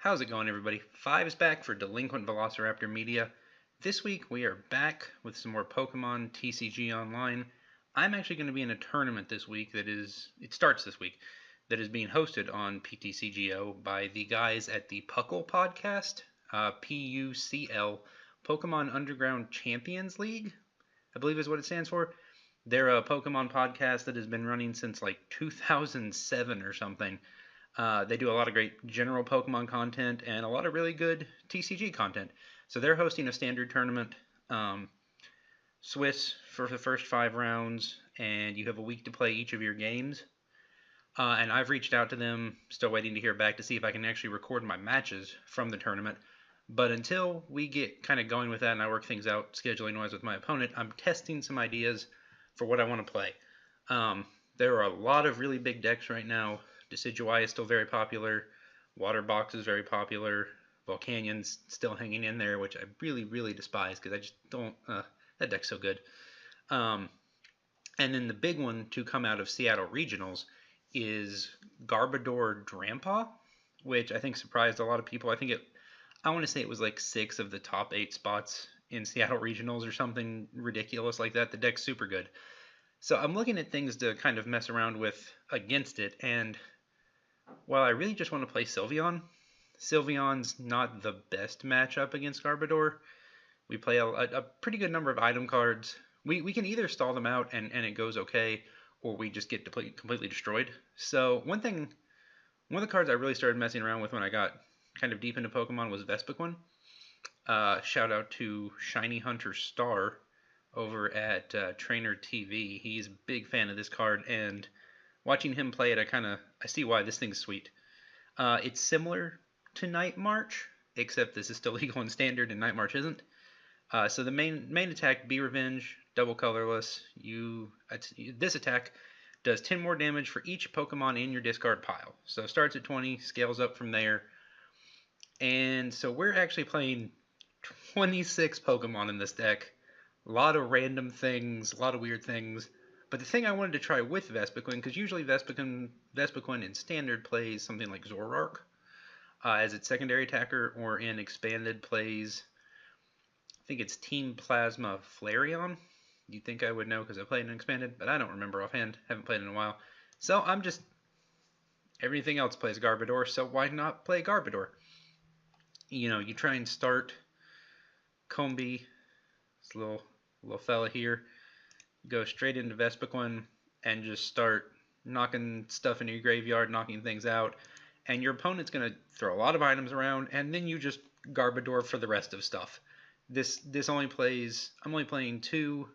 How's it going, everybody? Five's back for Delinquent Velociraptor Media. This week we are back with some more Pokemon TCG Online. I'm actually going to be in a tournament this week it starts this week, that is being hosted on PTCGO by the guys at the Puckle podcast, PUCL, Pokemon Underground Champions League, I believe is what it stands for. They're a Pokemon podcast that has been running since like 2007 or something. They do a lot of great general Pokemon content and a lot of really good TCG content. So they're hosting a standard tournament, Swiss for the first 5 rounds, and you have a week to play each of your games. And I've reached out to them, still waiting to hear back to see if I can actually record my matches from the tournament. But until we get kind of going with that and I work things out scheduling-wise with my opponent, I'm testing some ideas for what I want to play. There are a lot of really big decks right now. Decidueye is still very popular. Water Box is very popular. Volcanion's still hanging in there, which I really, really despise because I just don't. That deck's so good. And then the big one to come out of Seattle Regionals is Garbodor Drampa, which I think surprised a lot of people. I want to say it was like 6 of the top 8 spots in Seattle Regionals or something ridiculous like that. The deck's super good. So I'm looking at things to kind of mess around with against it, and while I really just want to play Sylveon's not the best matchup against Garbodor. We play a pretty good number of item cards. We can either stall them out and it goes okay, or we just get completely destroyed. So one of the cards I really started messing around with when I got kind of deep into Pokemon was Vespiquen. Shout out to Shiny Hunter Star over at Trainer TV. He's a big fan of this card, and watching him play it, I see why this thing's sweet. It's similar to Night March, except this is still legal in Standard and Night March isn't. So the main attack, Be Revenge, double colorless. This attack does 10 more damage for each Pokemon in your discard pile. So it starts at 20, scales up from there. And so we're actually playing 26 Pokemon in this deck. A lot of random things, a lot of weird things. But the thing I wanted to try with Vespiquen, because usually Vespiquen in Standard plays something like Zoroark as its secondary attacker, or in Expanded plays, I think it's Team Plasma Flareon. You'd think I would know because I played in Expanded, but I don't remember offhand. Haven't played in a while. So everything else plays Garbodor, so why not play Garbodor? You try and start Combee, this little fella here, go straight into Vespiquen and just start knocking stuff into your graveyard, knocking things out, and your opponent's going to throw a lot of items around, and then you just Garbodor for the rest of stuff. I'm only playing 2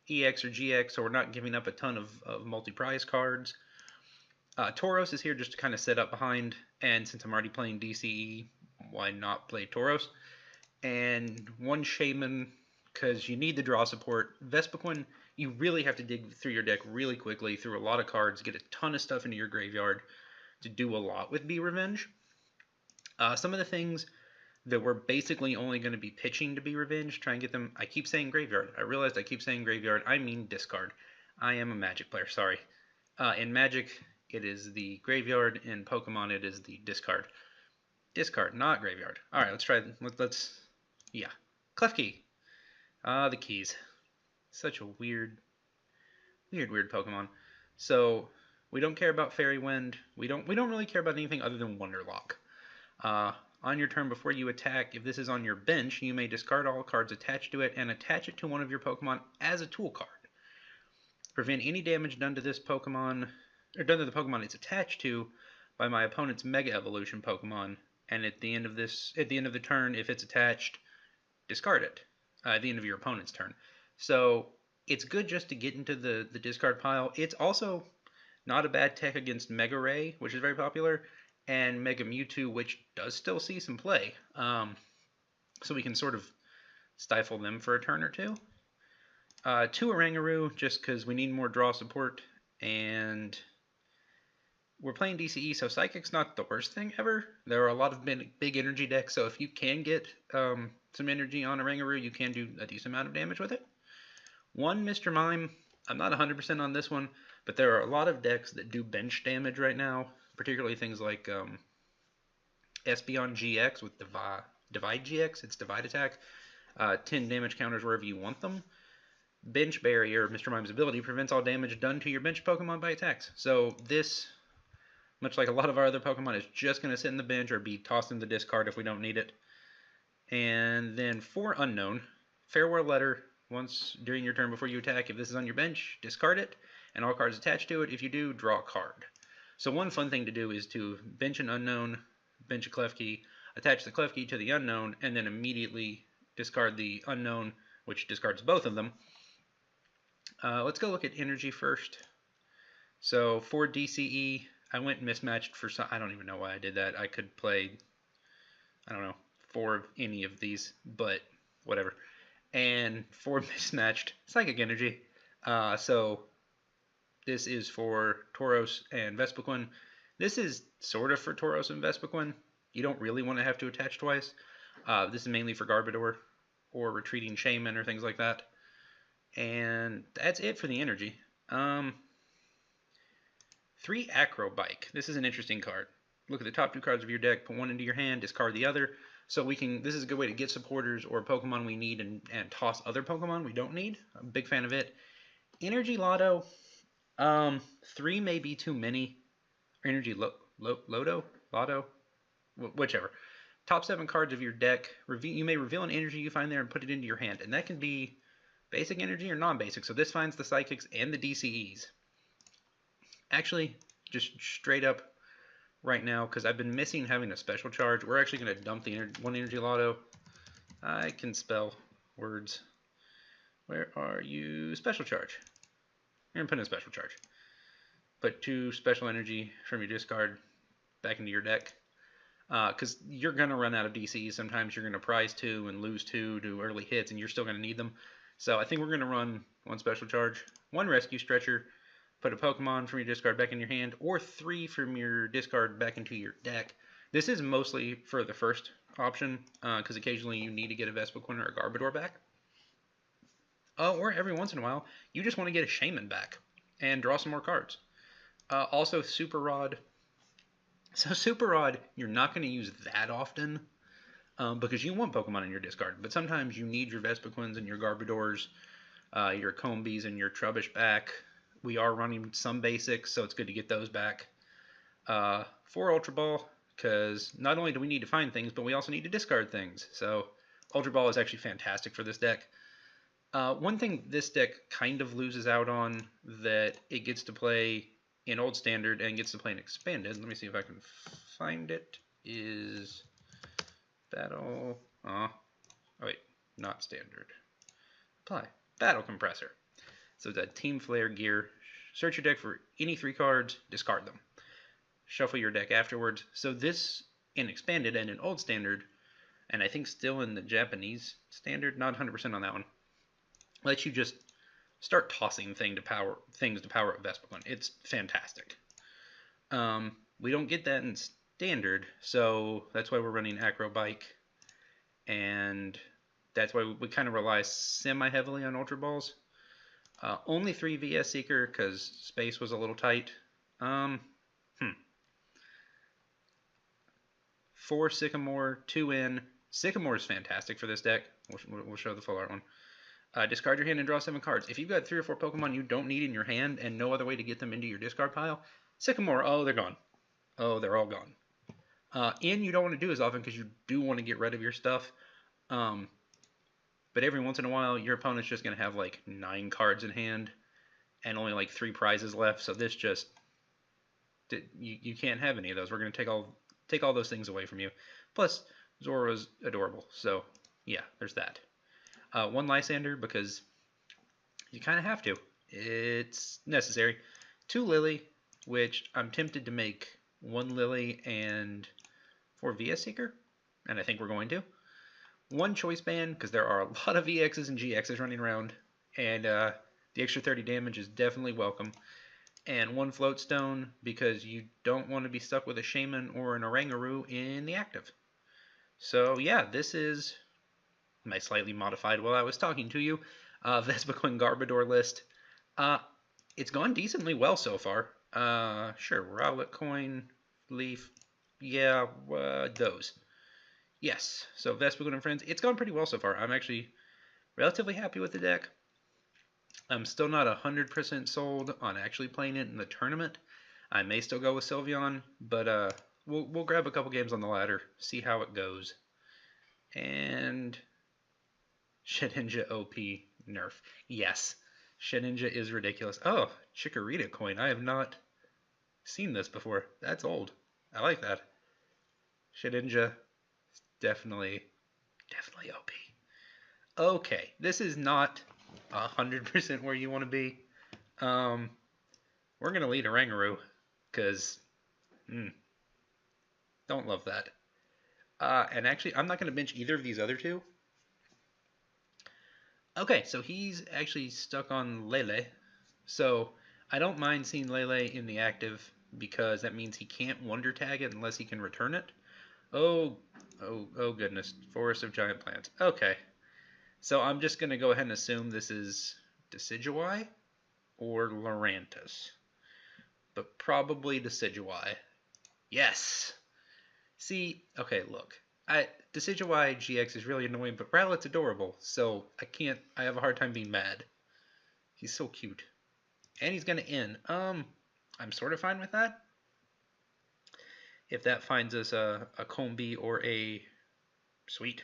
EX or GX, so we're not giving up a ton of multi-prize cards. Tauros is here just to kind of set up behind, and since I'm already playing DCE, why not play Tauros? And 1 Shaman, because you need the draw support. Vespiquen, you really have to dig through your deck really quickly, through a lot of cards, get a ton of stuff into your graveyard to do a lot with Be Revenge. Some of the things that we're basically only going to be pitching to Be Revenge, try and get them. I keep saying graveyard. I realized I keep saying graveyard. I mean discard. I am a Magic player, sorry. In Magic, it is the graveyard. In Pokemon, it is the discard. Discard, not graveyard. Alright, let's try. Yeah. Klefki. The keys. Such a weird Pokemon. So we don't care about Fairy Wind. We don't really care about anything other than Wonderlock. On your turn, before you attack, if this is on your bench, you may discard all cards attached to it and attach it to one of your Pokemon as a tool card. Prevent any damage done to this Pokemon, or done to the Pokemon it's attached to, by my opponent's Mega Evolution Pokemon. And at the end of the turn, if it's attached, discard it. At the end of your opponent's turn. So it's good just to get into the discard pile. It's also not a bad tech against Mega Ray, which is very popular, and Mega Mewtwo, which does still see some play. So we can sort of stifle them for a turn or 2. 2 Oranguru, just because we need more draw support, and we're playing DCE, so Psychic's not the worst thing ever. There are a lot of big energy decks, so if you can get some energy on Oranguru, you can do a decent amount of damage with it. 1 Mr. Mime, I'm not 100% on this one, but there are a lot of decks that do bench damage right now, particularly things like Espeon GX with Divide GX. It's Divide Attack. 10 damage counters wherever you want them. Bench Barrier, Mr. Mime's ability, prevents all damage done to your bench Pokemon by attacks. So this, much like a lot of our other Pokemon, is just going to sit in the bench or be tossed in the discard if we don't need it. And then for Unknown, Farewell Letter. Once during your turn before you attack, if this is on your bench, discard it, and all cards attached to it. If you do, draw a card. So one fun thing to do is to bench an Unknown, bench a Klefki, attach the Klefki to the Unknown, and then immediately discard the Unknown, which discards both of them. Let's go look at energy first. So for DCE, I went mismatched for some. I don't even know why I did that. I could play, I don't know, 4 of any of these, but whatever. And 4 mismatched Psychic Energy. So this is for Tauros and Vespiquen. This is sort of for Tauros and Vespiquen. You don't really want to have to attach twice. This is mainly for Garbodor or Retreating Shaman or things like that. And that's it for the energy. 3 Acro Bike. This is an interesting card. Look at the top 2 cards of your deck, put one into your hand, discard the other. So we can. This is a good way to get supporters or Pokemon we need and toss other Pokemon we don't need. I'm a big fan of it. Energy Lotto. 3 may be too many. Energy Lotto, whichever. Top 7 cards of your deck. You may reveal an energy you find there and put it into your hand, and that can be basic energy or non-basic. So this finds the Psychics and the DCEs. Actually, just straight up right now, because I've been missing having a special charge, we're actually going to dump the one Energy Lotto. I can spell words. Where are you? Special charge. You're going to put in a special charge. Put 2 special energy from your discard back into your deck. Because you're going to run out of DCs. Sometimes you're going to prize 2 and lose 2 to early hits, and you're still going to need them. So I think we're going to run 1 special charge, 1 rescue stretcher, put a Pokemon from your discard back in your hand, or 3 from your discard back into your deck. This is mostly for the first option, because occasionally you need to get a Vespiquen or a Garbodor back. Or every once in a while, you just want to get a Shaman back and draw some more cards. Also, Super Rod. So Super Rod, you're not going to use that often, because you want Pokemon in your discard. But sometimes you need your Vespiquens and your Garbodors, your Combees and your Trubbish back. We are running some basics, so it's good to get those back. 4 Ultra Ball, because not only do we need to find things, but we also need to discard things. So Ultra Ball is actually fantastic for this deck. One thing this deck kind of loses out on that it gets to play in Old Standard and gets to play in Expanded, let me see if I can find it, is Battle... oh wait, not Standard. Apply. Battle Compressor. So it's a Team Flare gear. Search your deck for any 3 cards, discard them. Shuffle your deck afterwards. So this, in Expanded and in Old Standard, and I think still in the Japanese Standard, not 100% on that one, lets you just start tossing things to power up Vespiquen. It's fantastic. We don't get that in Standard, so that's why we're running Acro Bike, and that's why we kind of rely semi-heavily on Ultra Balls. Only 3 VS Seeker because space was a little tight. 4 Sycamore, 2 in. Sycamore is fantastic for this deck. We'll show the full art one. Discard your hand and draw 7 cards. If you've got 3 or 4 Pokemon you don't need in your hand and no other way to get them into your discard pile, Sycamore, oh, they're gone. Oh, they're all gone. In you don't want to do as often because you do want to get rid of your stuff. But every once in a while, your opponent's just going to have like 9 cards in hand and only like 3 prizes left. So this just, you can't have any of those. We're going to take all those things away from you. Plus, Zora's adorable. So yeah, there's that. 1 Lysander because you kind of have to. It's necessary. 2 Lily, which I'm tempted to make 1 Lily and 4 VS Seeker, and I think we're going to. 1 Choice Band, because there are a lot of VXs and GXs running around, and the extra 30 damage is definitely welcome. And 1 Float Stone, because you don't want to be stuck with a Shaman or an Oranguru in the active. So yeah, this is my slightly modified while I was talking to you, Vespiquen Garbodor list. It's gone decently well so far. Sure, Rowlet Coin, Leaf, Yeah, those. Yes. So Vespiquen and Friends, it's gone pretty well so far. I'm actually relatively happy with the deck. I'm still not 100% sold on actually playing it in the tournament. I may still go with Sylveon, but we'll grab a couple games on the ladder, see how it goes. And Shedinja OP nerf. Yes, Shedinja is ridiculous. Oh, Chikorita coin. I have not seen this before. That's old. I like that. Shedinja, definitely OP. Okay, this is not 100% where you want to be. Um, we're gonna lead a Rangaroo, cause don't love that. And actually, I'm not gonna bench either of these other two. Okay, so he's actually stuck on Lele. So I don't mind seeing Lele in the active because that means he can't Wonder Tag it unless he can return it. Oh goodness. Forest of Giant Plants. Okay. So I'm just going to go ahead and assume this is Decidueye or Lurantis. But probably Decidueye. Yes! See, okay, look. Decidueye GX is really annoying, but Rowlet's adorable, so I have a hard time being mad. He's so cute. And he's gonna end. I'm sort of fine with that. If that finds us a Combi or a Sweet.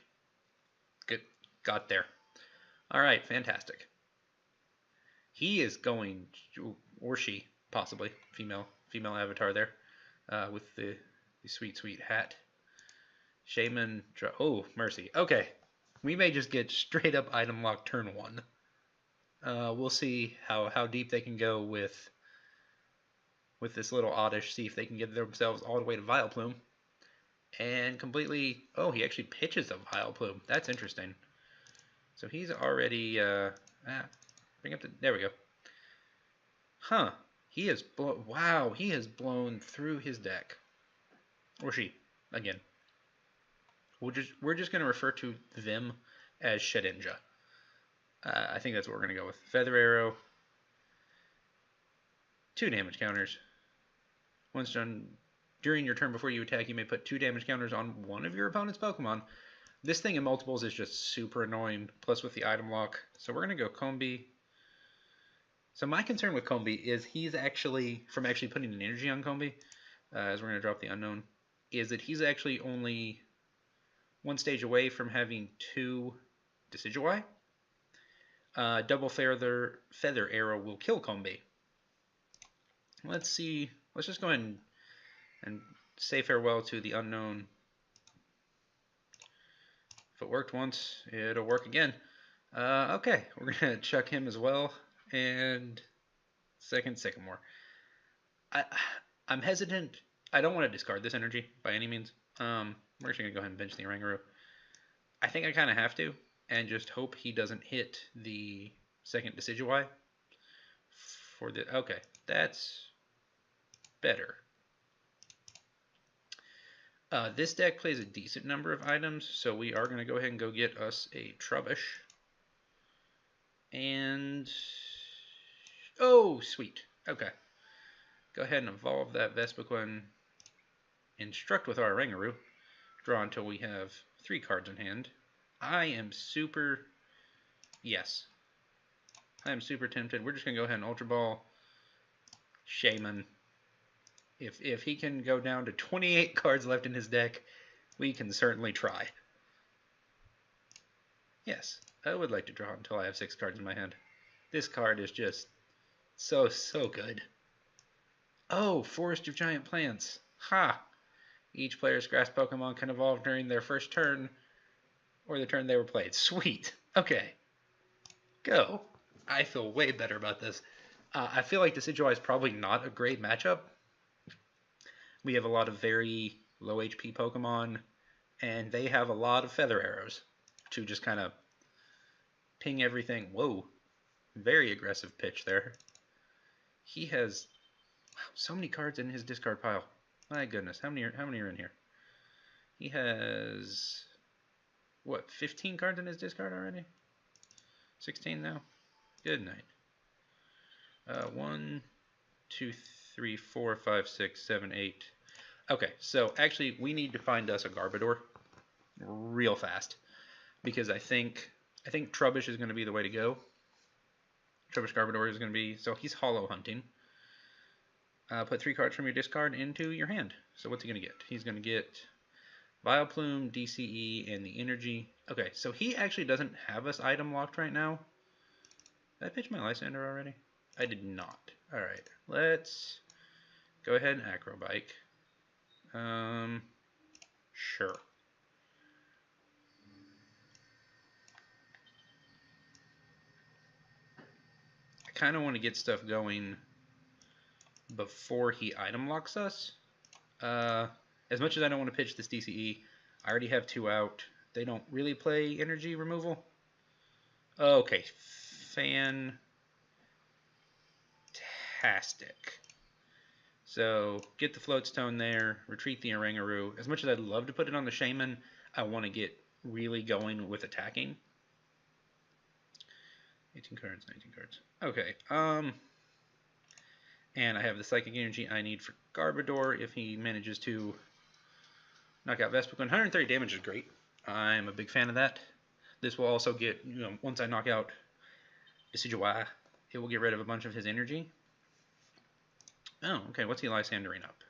Good. Got there. Alright, fantastic. He is going, or she, possibly, female avatar there, with the sweet hat. Shaman, oh, mercy. Okay, we may just get straight up item lock turn 1. We'll see how deep they can go with this little Oddish, see if they can get themselves all the way to Vileplume. And completely, oh, he actually pitches a Vileplume. That's interesting. So he's already, bring up the, there we go. Huh, he has wow, he has blown through his deck. Or she, again. We're just going to refer to them as Shedinja. I think that's what we're going to go with. Feather Arrow. 2 damage counters. Once done, during your turn before you attack, you may put 2 damage counters on one of your opponent's Pokemon. This thing in multiples is just super annoying, plus with the item lock. So we're going to go Combi. So my concern with Combi is he's actually, from actually putting an energy on Combi, as we're going to drop the unknown, is that he's actually only 1 stage away from having 2 Decidueye. Double Feather Arrow will kill Combi. Let's see. Let's just go ahead and say farewell to the unknown. If it worked once, it'll work again. Okay, we're going to chuck him as well. And second Sycamore. I'm hesitant. I don't want to discard this energy by any means. We're actually going to go ahead and bench the Rangaroo. I think I kind of have to. And just hope he doesn't hit the second Decidueye. Okay, that's better. This deck plays a decent number of items, so we are going to go ahead and go get us a Trubbish. And oh, sweet. Okay. Go ahead and evolve that Vespiquen. Instruct with our Rangaroo. Draw until we have 3 cards in hand. I am super... Yes. I am super tempted. We're just going to go ahead and Ultra Ball. Shaman. If he can go down to 28 cards left in his deck, we can certainly try. Yes. I would like to draw until I have 6 cards in my hand. This card is just so good. Oh, Forest of Giant Plants. Ha! Each player's grass Pokemon can evolve during their first turn or the turn they were played. Sweet. Okay. Go. I feel way better about this. I feel like Decidueye is probably not a great matchup. We have a lot of very low HP Pokemon, and they have a lot of Feather Arrows to just kind of ping everything. Whoa. Very aggressive pitch there. He has so many cards in his discard pile. My goodness, how many are in here? He has, what, 15 cards in his discard already? 16 now? Good night. 1, 2, 3, 4, 5, 6, 7, 8. Okay, so actually we need to find us a Garbodor real fast because I think Trubbish is going to be the way to go. Trubbish Garbodor is going to be, so he's hollow hunting. Put 3 cards from your discard into your hand. So what's he going to get? He's going to get Vileplume, DCE, and the energy. Okay, so he actually doesn't have us item locked right now. Did I pitch my Lysander already? I did not. Alright, let's go ahead and Acrobike. Sure. I kind of want to get stuff going before he item locks us. As much as I don't want to pitch this DCE, I already have 2 out. They don't really play energy removal. Okay, fantastic. So get the Float Stone there, retreat the Oranguru. As much as I'd love to put it on the Shaman, I want to get really going with attacking. 18 cards, 19 cards. Okay, and I have the Psychic Energy I need for Garbodor if he manages to knock out Vespiquen. 130 damage is great. I'm a big fan of that. This will also get, once I knock out Decidueye, it will get rid of a bunch of his energy. Oh, okay, what's he Lysandering up?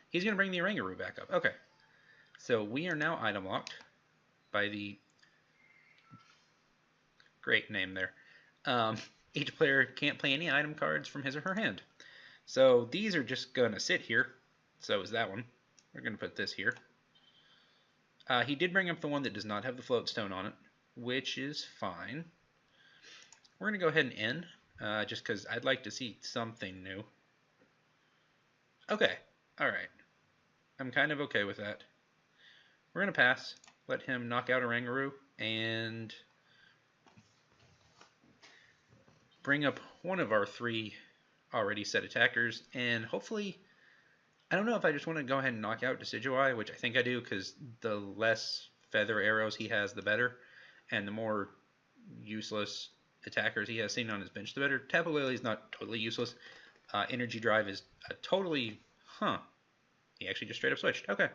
He's going to bring the Oranguru back up. Okay, so we are now item locked by the... Great name there. Each player can't play any item cards from his or her hand. So these are just going to sit here. So is that one. We're going to put this here. He did bring up the one that does not have the Float Stone on it, which is fine. We're going to go ahead and end, just because I'd like to see something new. Okay, alright. I'm kind of okay with that. We're going to pass, let him knock out Oranguru, and bring up one of our 3 already set attackers, and hopefully, I don't know if I just want to go ahead and knock out Decidueye, which I think I do, because the less feather arrows he has, the better, and the more useless attackers he has seen on his bench, the better. Tapu Lele is not totally useless. Energy Drive is a totally... He actually just straight up switched. Okay.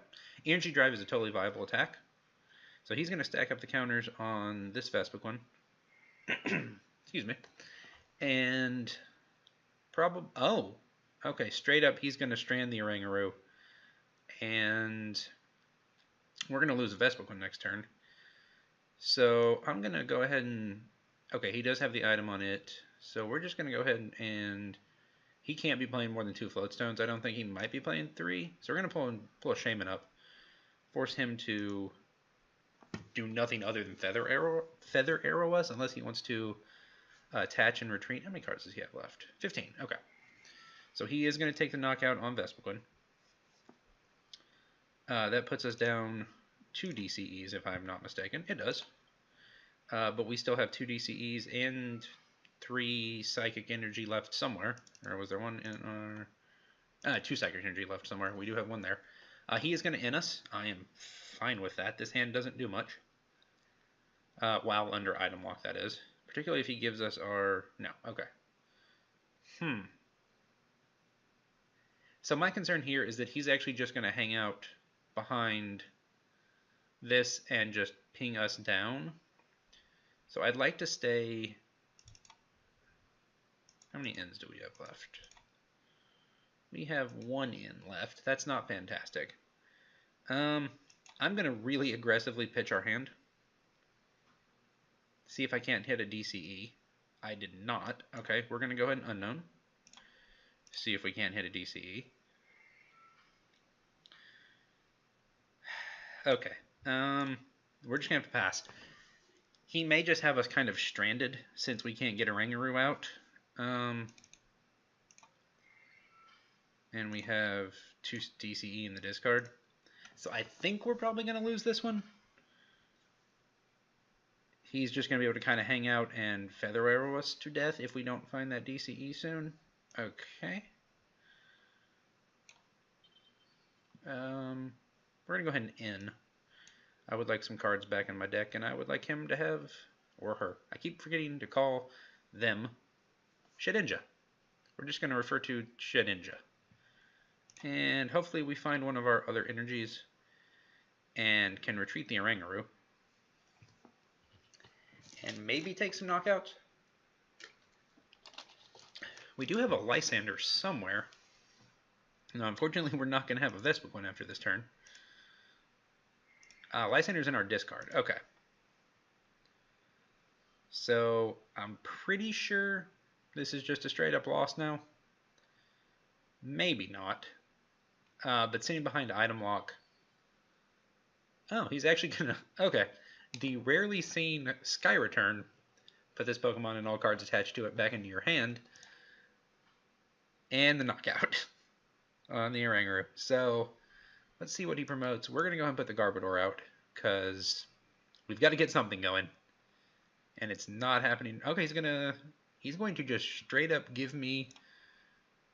Energy Drive is a totally viable attack. So he's going to stack up the counters on this Vespiquen. Excuse me. And... probably... Oh! Okay, straight up he's going to strand the Oranguru. And... we're going to lose a Vespiquen next turn. So I'm going to go ahead and... Okay, he does have the item on it. So we're just going to go ahead and... He can't be playing more than 2 Float Stones. I don't think he might be playing 3. So we're going to pull a Shaman up. Force him to do nothing other than Feather Arrow us, unless he wants to attach and retreat. How many cards does he have left? 15. Okay. So he is going to take the knockout on Vespiquen. That puts us down 2 DCEs, if I'm not mistaken. It does. But we still have 2 DCEs and 3 Psychic Energy left somewhere. Or was there one in our... 2 Psychic Energy left somewhere. We do have one there. He is going to in us. I am fine with that. This hand doesn't do much. While under item lock, that is. Particularly if he gives us our... No, okay. So my concern here is that he's actually just going to hang out behind this and just ping us down. So I'd like to stay... How many ends do we have left? We have 1 in left. That's not fantastic. I'm going to really aggressively pitch our hand. See if I can't hit a DCE. I did not. Okay, we're going to go ahead and unknown. See if we can't hit a DCE. Okay. We're just going to have to pass. He may just have us kind of stranded since we can't get a Oranguru out. And we have 2 DCE in the discard. So I think we're probably going to lose this one. He's just going to be able to kind of hang out and Feather Arrow us to death if we don't find that DCE soon. Okay. We're going to go ahead and in. I would like some cards back in my deck, and I would like him to have, or her. I keep forgetting to call them Shedinja. We're just going to refer to Shedinja. And hopefully we find one of our other energies and can retreat the Oranguru. And maybe take some knockouts. We do have a Lysander somewhere. No, unfortunately we're not going to have a Vespiquen after this turn. Lysander's in our discard. Okay. So I'm pretty sure this is just a straight up loss now. Maybe not. But sitting behind item lock. Oh, he's actually gonna. Okay. The rarely seen Sky Return. Put this Pokemon and all cards attached to it back into your hand. And the knockout on the Oranguru. So let's see what he promotes. We're gonna go ahead and put the Garbodor out because we've got to get something going. And it's not happening. Okay, he's going to just straight up give me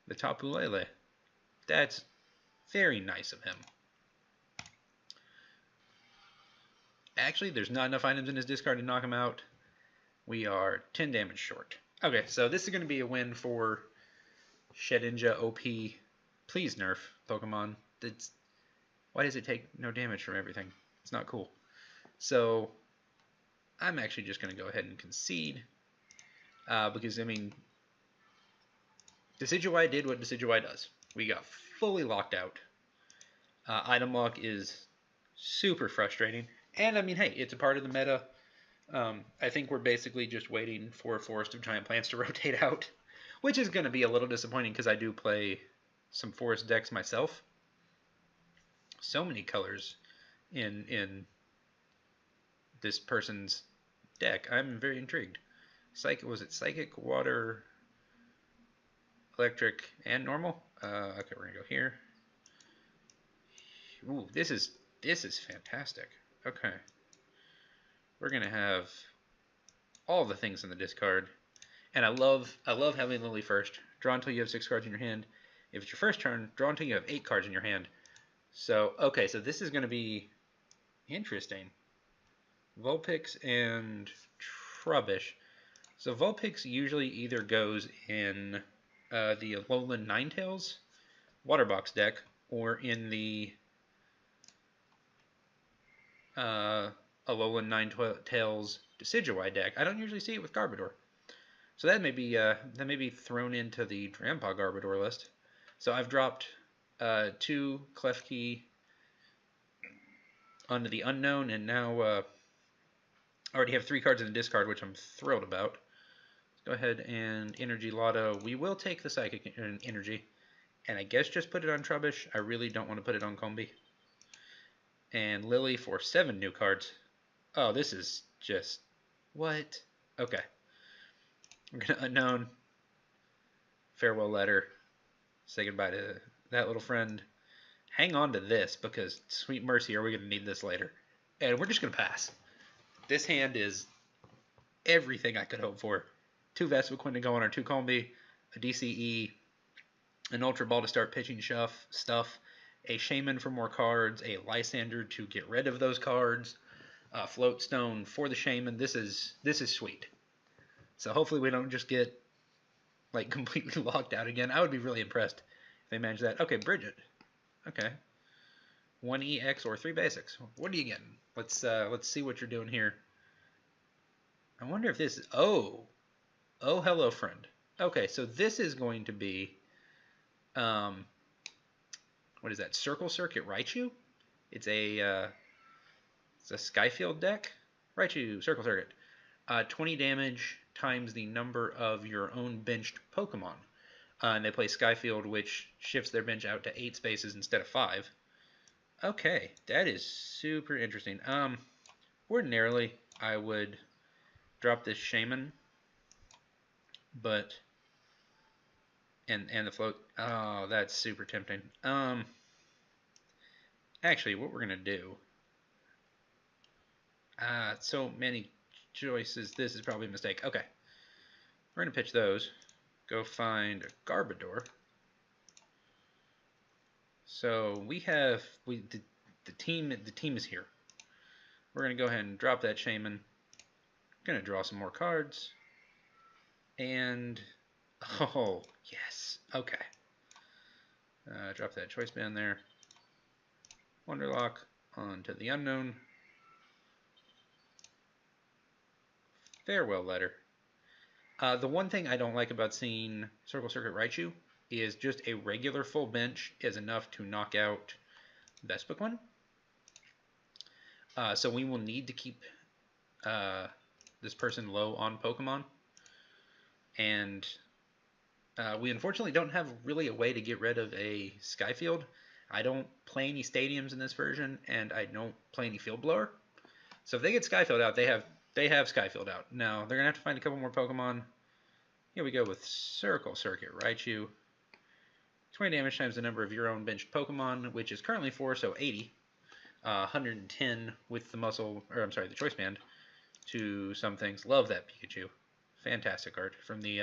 the Tapu Lele. That's very nice of him. Actually, there's not enough items in his discard to knock him out. We are 10 damage short. Okay, so this is going to be a win for Shedinja OP. Please nerf Pokemon. Why does it take no damage from everything? It's not cool. So I'm actually just going to go ahead and concede. Because, I mean, Decidueye did what Decidueye does. We got fully locked out. Item lock is super frustrating. And, I mean, hey, it's a part of the meta. I think we're basically just waiting for a Forest of Giant Plants to rotate out. Which is going to be a little disappointing because I do play some Forest decks myself. So many colors in this person's deck. I'm very intrigued. Was it Psychic, Water, Electric, and Normal? Okay, we're gonna go here. Ooh, this is fantastic. Okay, we're gonna have all the things in the discard, and I love having Lily first. Draw until you have 6 cards in your hand. If it's your first turn, draw until you have 8 cards in your hand. So okay, so this is gonna be interesting. Vulpix and Trubbish. So Vulpix usually either goes in the Alolan Ninetales Waterbox deck or in the Alolan Ninetales Decidueye deck. I don't usually see it with Garbodor. So that may be thrown into the Grandpa Garbodor list. So I've dropped 2 Klefki onto the Unknown, and now I already have 3 cards in the discard, which I'm thrilled about. Let's go ahead and Energy Lotto. We will take the Psychic Energy, and I guess just put it on Trubbish. I really don't want to put it on Combi. And Lily for 7 new cards. Oh, this is just... what? Okay. We're going to Unknown. Farewell Letter. Say goodbye to that little friend. Hang on to this, because sweet mercy, are we going to need this later? And we're just going to pass. This hand is everything I could hope for. 2 Vespiquen to go on our 2 Combi, a DCE, an Ultra Ball to start pitching stuff, a Shaman for more cards, a Lysander to get rid of those cards, a Float Stone for the Shaman. This is sweet. So hopefully we don't just get like completely locked out again. I would be really impressed if they manage that. Okay, Bridget. Okay. 1 EX or 3 basics. What are you getting? Let's see what you're doing here. I wonder if this is... oh, hello, friend. Okay, so this is going to be... what is that? Circle Circuit Raichu? It's a Skyfield deck. Raichu, Circle Circuit. 20 damage times the number of your own benched Pokemon. And they play Skyfield, which shifts their bench out to 8 spaces instead of 5. Okay, that is super interesting. Ordinarily, I would drop this Shaman, but... and the float. Oh, that's super tempting. Actually, what we're going to do... so many choices. This is probably a mistake. Okay. We're going to pitch those. Go find a Garbodor. So we have the team is here. We're going to go ahead and drop that Shaman. Going to draw some more cards. And oh, yes. Okay. Drop that choice band there. Wonderlock onto the unknown. Farewell letter. The one thing I don't like about seeing Circle Circuit Raichu is just a regular full bench is enough to knock out Vespiquen. So we will need to keep this person low on Pokemon. And we unfortunately don't have really a way to get rid of a Skyfield. I don't play any stadiums in this version, and I don't play any Field Blower. So if they get Skyfield out, they have Skyfield out. Now, they're going to have to find a couple more Pokemon. Here we go with Circle Circuit Raichu. 20 damage times the number of your own benched Pokemon, which is currently 4, so 80. 110 with the the choice band to some things. Love that Pikachu. Fantastic art from the,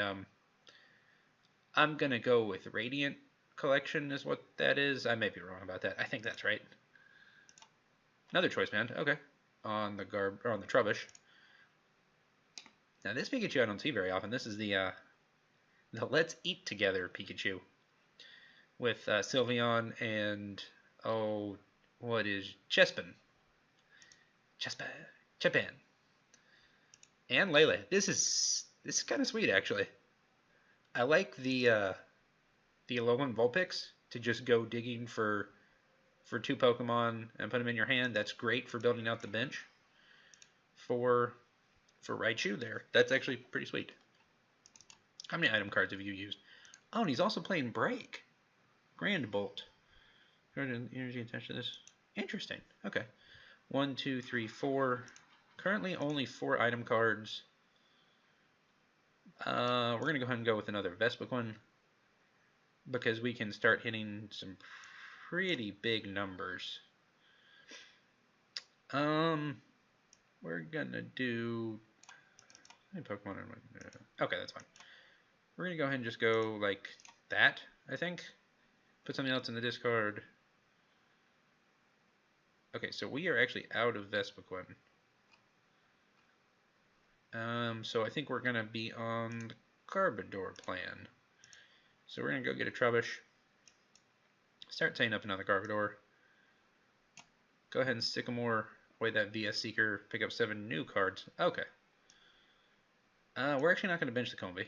I'm going to go with Radiant Collection is what that is. I may be wrong about that. I think that's right. Another choice band. Okay. On the Trubbish. Now this Pikachu I don't see very often. This is the Let's Eat Together Pikachu with Sylveon and what is Chespin? Chespin. And Lele. This is kind of sweet actually. I like the Alolan Vulpix to just go digging for 2 Pokemon and put them in your hand. That's great for building out the bench for Raichu there. That's actually pretty sweet. How many item cards have you used? Oh, and he's also playing Break. Grand Bolt. Energy attached to this. Interesting. Okay. 1, 2, 3, 4. Currently only 4 item cards. We're going to go ahead and go with another Vespiquen because we can start hitting some pretty big numbers. We're going to do... How many Pokemon am I going to... Okay, that's fine. We're going to go ahead and just go like that, I think. Put something else in the discard. Okay, so we are actually out of Vespiquen. So I think we're going to be on the Garbodor plan. So we're going to go get a Trubbish. Start tying up another Garbodor. Go ahead and Sycamore away that VS Seeker. Pick up 7 new cards. Okay. We're actually not going to bench the Combi.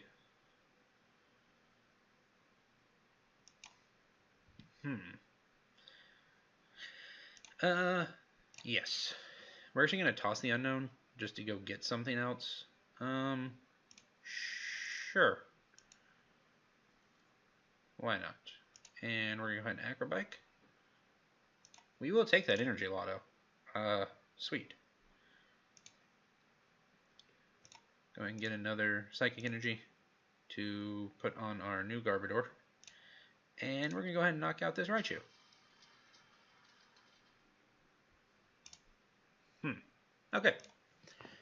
Yes. We're actually going to toss the Unknown just to go get something else. Sure. Why not? And we're going to go ahead and Acrobike. We will take that Energy Lotto. Sweet. Go ahead and get another Psychic Energy to put on our new Garbodor. And we're going to go ahead and knock out this Raichu. Okay.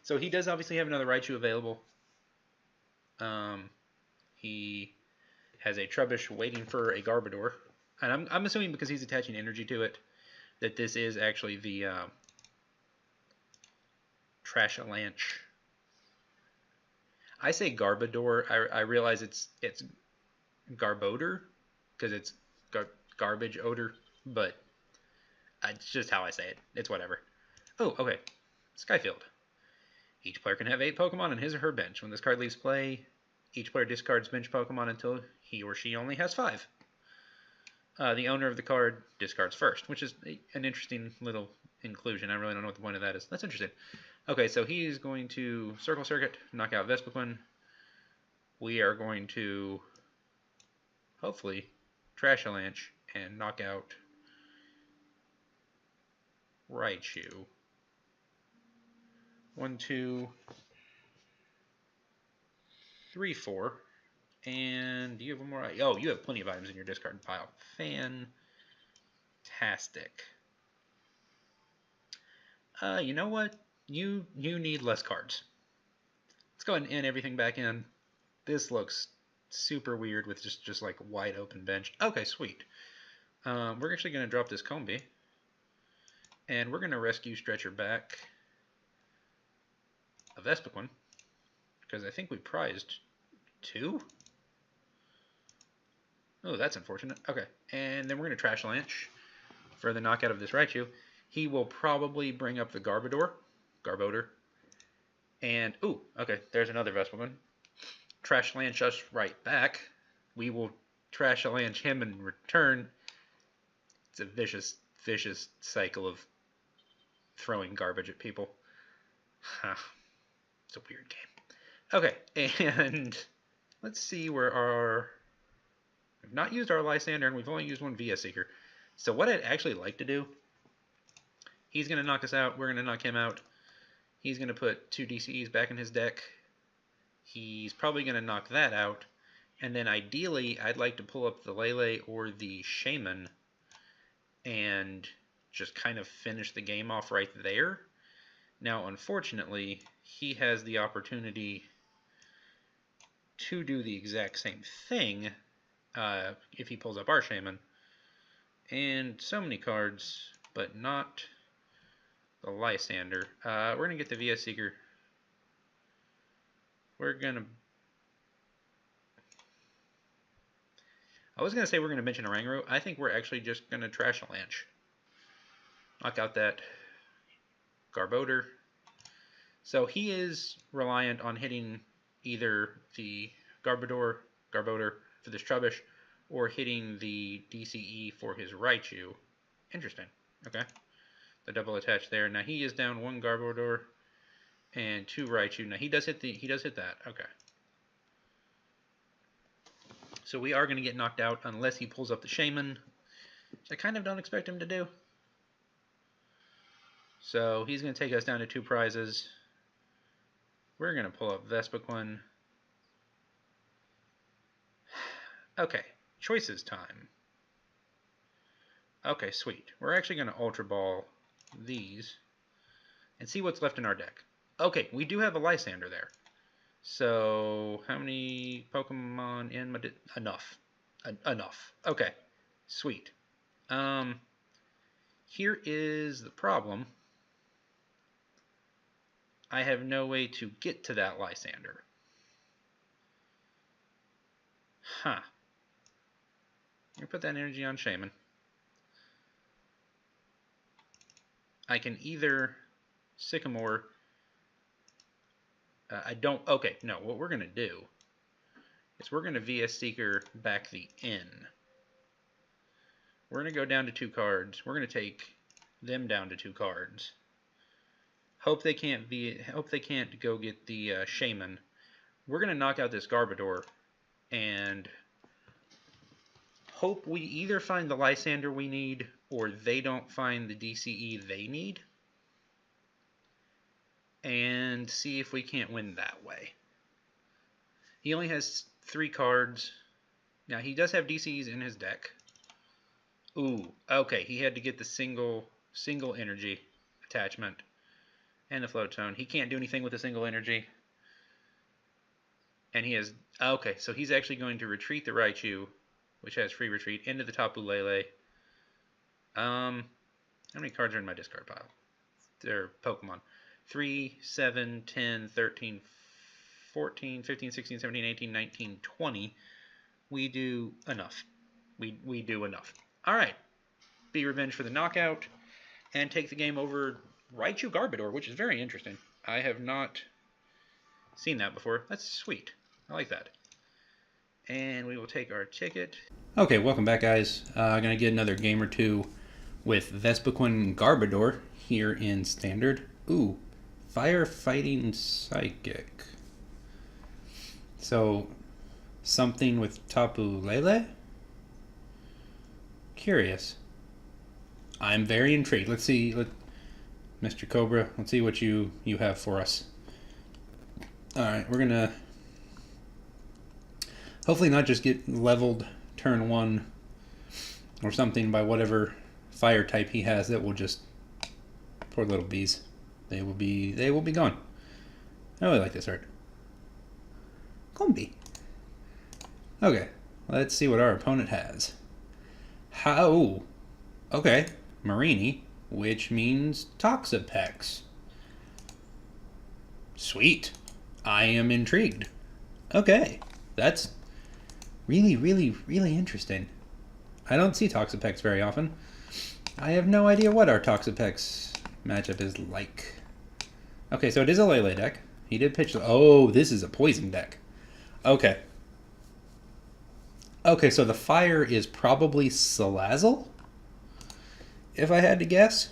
So he does obviously have another Raichu available. He has a Trubbish waiting for a Garbodor. And I'm assuming because he's attaching energy to it that this is actually the Avalanche. I say Garbodor. I realize it's Garbodor because it's garbage odor, but it's just how I say it. It's whatever. Oh, okay. Skyfield. Each player can have 8 Pokemon on his or her bench. When this card leaves play, each player discards bench Pokemon until he or she only has 5. The owner of the card discards first, which is an interesting little inclusion. I really don't know what the point of that is. That's interesting. Okay, so he's going to Circle Circuit, knock out Vespiquen. We are going to, hopefully, Trash Avalanche and knock out Raichu. 1, 2, 3, 4. And do you have one more? Oh, you have plenty of items in your discard pile. Fantastic. You know what? You need less cards. Let's go ahead and end everything back in. This looks super weird with just like wide open bench. Okay, sweet. We're actually going to drop this Combi. And we're going to rescue Stretcher back a Vespiquen. Because I think we prized 2? Oh, that's unfortunate. Okay, and then we're going to Trash Lanch for the knockout of this Raichu. He will probably bring up the Garbodor. And, ooh, okay, there's another Vespiquen. Trash Lanch us right back. We will Trash Lanch him in return. It's a vicious, vicious cycle of throwing garbage at people. Huh. It's a weird game. Okay, and let's see where our... We've not used our Lysander, and we've only used one Vespiquen. So what I'd actually like to do, he's going to knock us out, we're going to knock him out. He's going to put 2 DCEs back in his deck. He's probably going to knock that out. And then ideally, I'd like to pull up the Lele or the Shaman and just kind of finish the game off right there. Now, unfortunately, he has the opportunity to do the exact same thing if he pulls up our Shaman. And so many cards, but not the Lysander. We're going to get the Vespiquen. We're going to... I was going to say we're going to mention Oranguru. I think we're actually just going to Trash Lanch. Knock out that Garbodor. So he is reliant on hitting either the Garbodor for this Trubbish, or hitting the DCE for his Raichu. Interesting. Okay. The double attach there. Now he is down 1 Garbodor and 2 Raichu. Now he does hit that. Okay. So we are going to get knocked out unless he pulls up the Shaman, which I kind of don't expect him to do. So he's going to take us down to 2 prizes. We're going to pull up Vespiquen. Okay, choices time. Okay, sweet. We're actually going to Ultra Ball these and see what's left in our deck. Okay, we do have a Lysander there. So, how many Pokemon in my enough. Enough. Okay, sweet. Here is the problem. I have no way to get to that Lysander. Huh. I'm going to put that energy on Shaman. I can either Sycamore... I don't... Okay, no. What we're going to do is we're going to Vespiquen back the N. We're going to go down to 2 cards. We're going to take them down to 2 cards. Hope they can't go get the Shaman. We're going to knock out this Garbodor and hope we either find the Lysander we need or they don't find the DCE they need, and see if we can't win that way. He only has 3 cards. Now, he does have DCs in his deck. Ooh, okay, he had to get the single energy attachment and the Float Zone. He can't do anything with a single energy. And he has... Okay, so he's actually going to retreat the Raichu, which has free retreat, into the Tapu Lele. How many cards are in my discard pile? They're Pokemon. 3, 7, 10, 13, 14, 15, 16, 17, 18, 19, 20. We do enough. We do enough. Alright. Be Revenge for the knockout. And take the game over Raichu Garbodor, which is very interesting. I have not seen that before. That's sweet. I like that. And we will take our ticket. Okay, welcome back, guys. I'm going to get another game or two with Vespiquen Garbodor here in Standard. Ooh, Firefighting Psychic. So, something with Tapu Lele? Curious. I'm very intrigued. Let's see, Mr. Cobra, let's see what you have for us. Alright, we're going to hopefully not just get leveled turn 1 or something by whatever fire type he has that will just... Poor little bees. They will be gone. I really like this art. Combi. Okay, let's see what our opponent has. How? Okay, Marini, which means Toxapex. Sweet. I am intrigued. Okay, that's Really, really, really interesting. I don't see Toxapex very often. I have no idea what our Toxapex matchup is like. Okay, so it is a Lele deck. He did pitch... Oh, this is a poison deck. Okay. Okay, so the fire is probably Salazzle, if I had to guess.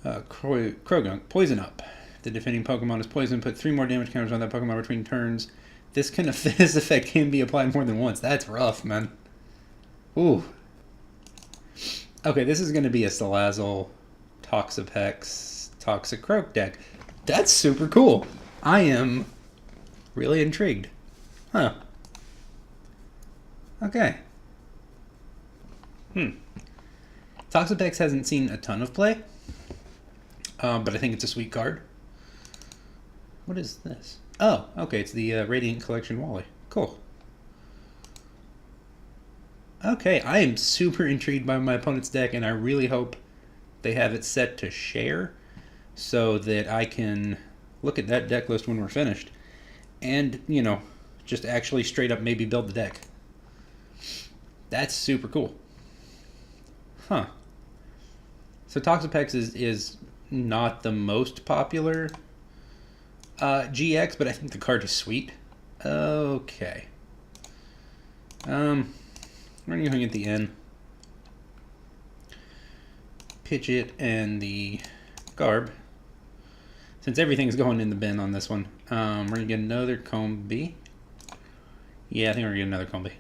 Krogunk, poison up. The defending Pokemon is poisoned. Put 3 more damage counters on that Pokemon between turns. This effect can be applied more than once. That's rough, man. Ooh. Okay, this is going to be a Salazzle, Toxapex, Toxicroak deck. That's super cool. I am really intrigued. Huh. Okay. Toxapex hasn't seen a ton of play, but I think it's a sweet card. What is this? Oh, okay, it's the Radiant Collection Wally. Cool. Okay, I am super intrigued by my opponent's deck, and I really hope they have it set to share so that I can look at that deck list when we're finished and, you know, just actually straight up maybe build the deck. That's super cool. Huh. So Toxapex is not the most popular GX, but I think the card is sweet. Okay. We're going to get the N. Pidgeot and the Garb. Since everything's going in the bin on this one, we're going to get another Combi. Yeah, I think we're going to get another Combi.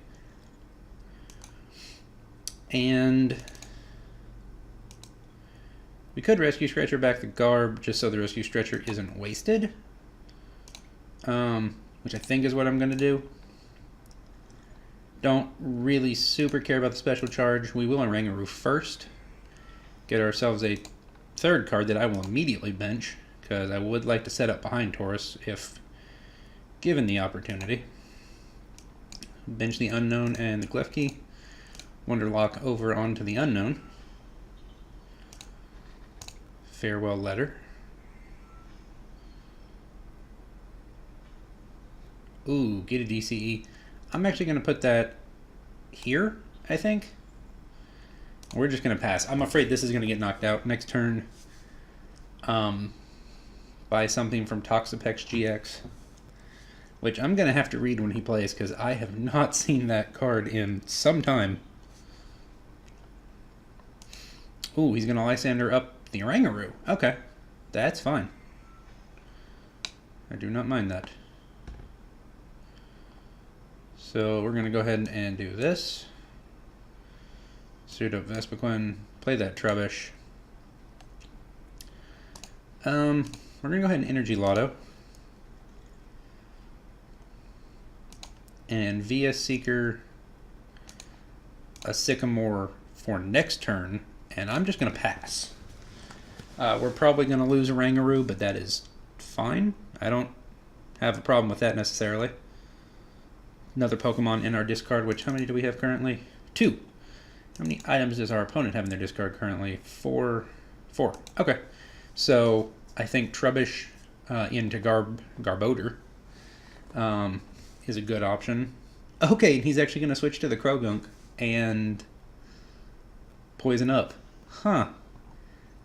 And we could Rescue Stretcher back the Garb just so the Rescue Stretcher isn't wasted. Which I think is what I'm going to do. Don't really super care about the special charge. We will Rangaroo first. Get ourselves a third card that I will immediately bench, because I would like to set up behind Taurus if given the opportunity. Bench the Unknown and the Klefki. Wonderlock over onto the Unknown. Farewell Letter. Ooh, get a DCE. I'm actually going to put that here, I think. We're just going to pass. I'm afraid this is going to get knocked out next turn by something from Toxapex GX, which I'm going to have to read when he plays because I have not seen that card in some time. Ooh, he's going to Lysander up the Oranguru. Okay, that's fine. I do not mind that. So we're going to go ahead and do this. Suit up Vespiquen, play that Trubbish. We're going to go ahead and Energy Lotto. And via Seeker a Sycamore for next turn, and I'm just going to pass. We're probably going to lose a Rangaroo, but that is fine. I don't have a problem with that necessarily. Another Pokemon in our discard, which how many do we have currently? 2. How many items does our opponent have in their discard currently? 4. Okay. So I think Trubbish into Garbodor is a good option. Okay, he's actually going to switch to the Krogunk and poison up. Huh.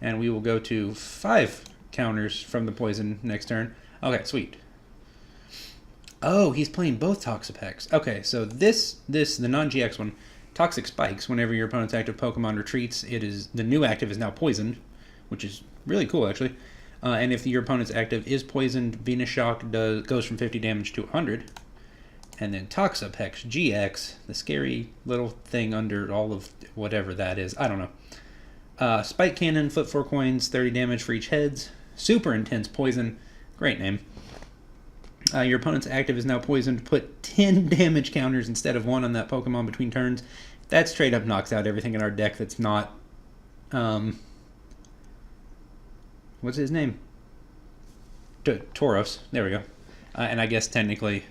And we will go to 5 counters from the poison next turn. Okay, sweet. Oh, he's playing both Toxapex. Okay, so the non-GX one, Toxic Spikes. Whenever your opponent's active Pokemon retreats, the new active is now poisoned, which is really cool actually. And if your opponent's active is poisoned, Venus Shock goes from 50 damage to 100. And then Toxapex GX, the scary little thing under all of whatever that is, I don't know. Spike Cannon, flip 4 coins, 30 damage for each heads. Super intense poison, great name. Your opponent's active is now poisoned. Put 10 damage counters instead of 1 on that Pokemon between turns. That straight up knocks out everything in our deck that's not... what's his name? Tauros. There we go. And I guess technically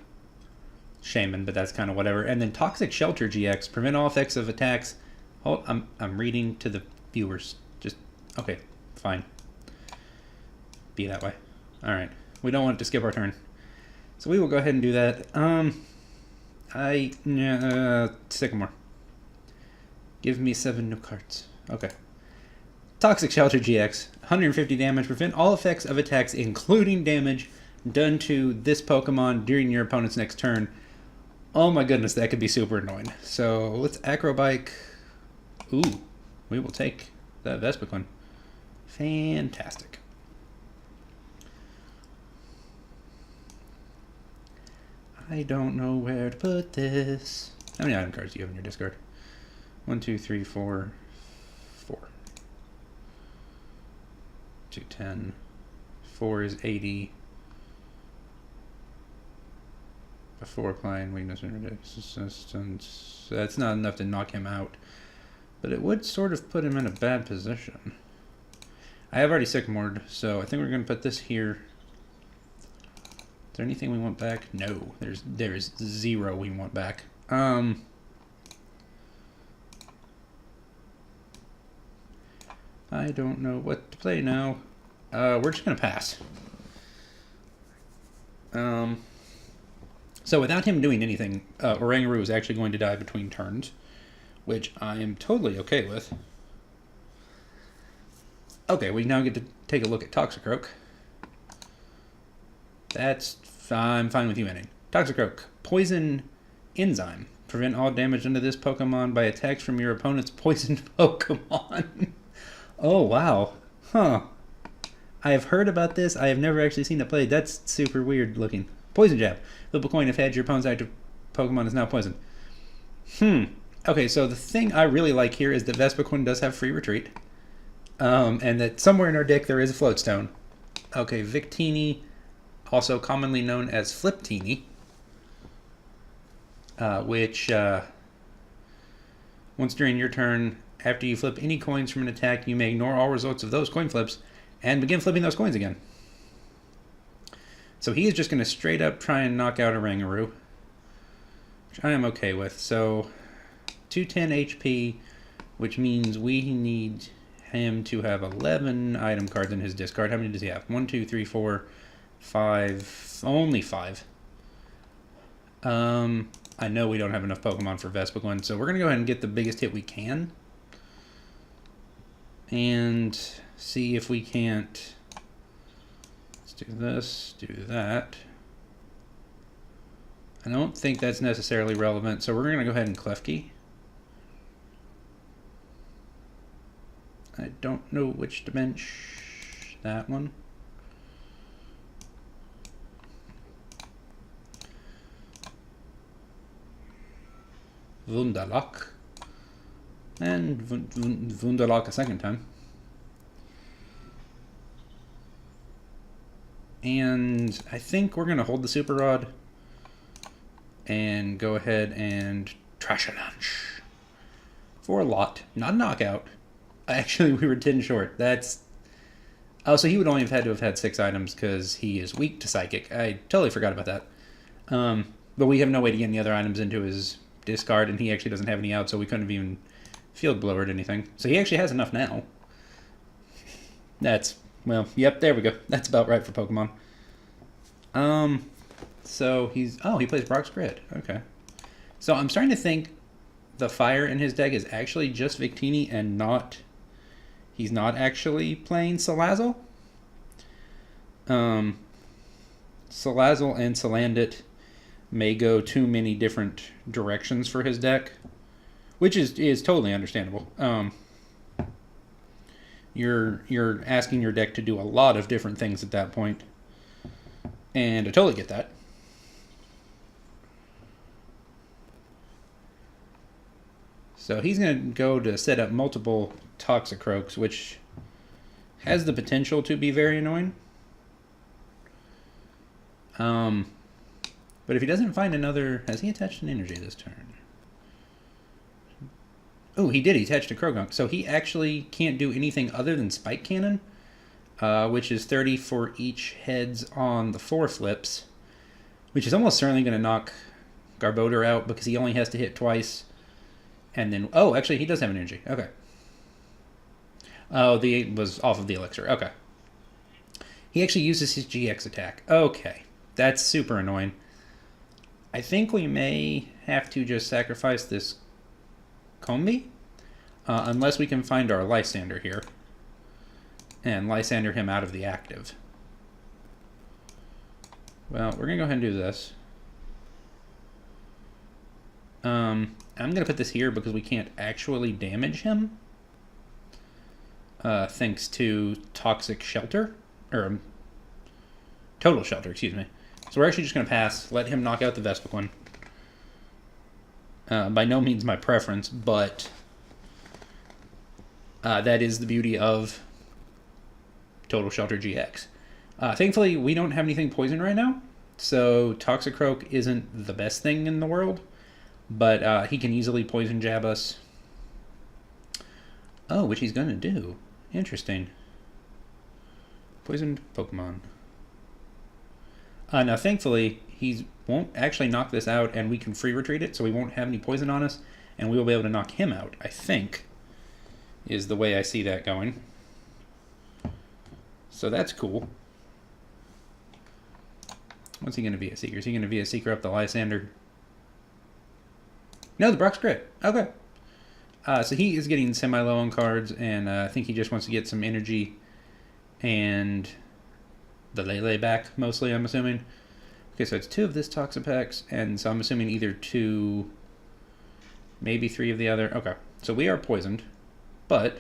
Shaman, but that's kind of whatever. And then Toxic Shelter GX. Prevent all effects of attacks. Oh, I'm reading to the viewers. Just... Okay, fine. Be that way. Alright. We don't want it to skip our turn. So we will go ahead and do that. Sycamore. Give me 7 new cards. Okay. Toxic Shelter GX. 150 damage. Prevent all effects of attacks, including damage, done to this Pokemon during your opponent's next turn. Oh my goodness, that could be super annoying. So let's Acrobike. Ooh, we will take that Vespiquen. Fantastic. I don't know where to put this. How many item cards do you have in your discard? 1, 2, 3, 4, 4. 210. 4 is 80. Before applying weakness and resistance. That's not enough to knock him out. But it would sort of put him in a bad position. I have already Sycamored, so I think we're going to put this here. Is there anything we want back? No, there's 0 we want back. I don't know what to play now. We're just going to pass. So without him doing anything, Oranguru is actually going to die between turns, which I am totally okay with. Okay, we now get to take a look at Toxicroak. I'm fine with you ending. Toxicroak, Poison Enzyme. Prevent all damage under this Pokemon by attacks from your opponent's poisoned Pokemon. Oh, wow. Huh. I have heard about this. I have never actually seen it played. That's super weird looking. Poison Jab. Flip a coin if head, your opponent's active Pokemon is now poisoned. Okay, so the thing I really like here is that Vespiquen does have free retreat. And that somewhere in our deck there is a Floatstone. Okay, Victini, also commonly known as Fliptini. Which, once during your turn, after you flip any coins from an attack, you may ignore all results of those coin flips and begin flipping those coins again. So he is just going to straight up try and knock out Oranguru, which I am okay with. So 210 HP, which means we need him to have 11 item cards in his discard. How many does he have? 1, 2, 3, 4, 5. Only 5. I know we don't have enough Pokemon for Vespiquen, so we're going to go ahead and get the biggest hit we can. And see if we can't... do this, do that. I don't think that's necessarily relevant, so we're going to go ahead and Klefki. I don't know which to bench. That one. Wunderlock. And Wunderlock a second time. And I think we're going to hold the Super Rod and go ahead and trash a lunch for a lot. Not a knockout. Actually, we were 10 short. That's... Oh, so he would only have had to have had 6 items because he is weak to Psychic. I totally forgot about that. But we have no way to get any other items into his discard, and he actually doesn't have any out, so we couldn't have even field blowered anything. So he actually has enough now. That's... Well, yep, there we go. That's about right for Pokemon. So he's... Oh, he plays Brock's Grid. Okay. So I'm starting to think the fire in his deck is actually just Victini and not... He's not actually playing Salazzle. Salazzle and Salandit may go too many different directions for his deck, which is totally understandable. You're asking your deck to do a lot of different things at that point, and I totally get that. So he's going to go to set up multiple Toxicroaks, which has the potential to be very annoying. But if he doesn't find another... Has he attached an energy this turn? Oh, he did. He attached a Krogunk. So he actually can't do anything other than Spike Cannon, which is 30 for each heads on the 4 flips, which is almost certainly going to knock Garbodor out because he only has to hit twice. And then... Oh, actually, he does have an energy. Okay. Oh, the 8 was off of the Elixir. Okay. He actually uses his GX attack. Okay. That's super annoying. I think we may have to just sacrifice this Combi, unless we can find our Lysander here and Lysander him out of the active. Well, we're going to go ahead and do this. I'm going to put this here because we can't actually damage him. Thanks to Toxic Shelter. Or, Total Shelter, excuse me. So we're actually just going to pass, let him knock out the Vespiquen. By no means my preference, but that is the beauty of Total Shelter GX. Thankfully, we don't have anything poison right now, so Toxicroak isn't the best thing in the world, but he can easily poison jab us. Oh, which he's going to do. Interesting. Poisoned Pokemon. Now, thankfully, he won't actually knock this out, and we can free retreat it, so we won't have any poison on us, and we will be able to knock him out, I think, is the way I see that going. So that's cool. What's he going to be a Seeker? Is he going to be a Seeker up the Lysander? No, the Brock's Grit. Okay. So he is getting semi-low on cards, and I think he just wants to get some energy and the Lele back, mostly, I'm assuming. Okay, so it's 2 of this Toxapex, and so I'm assuming either 2, maybe 3 of the other. Okay, so we are poisoned, but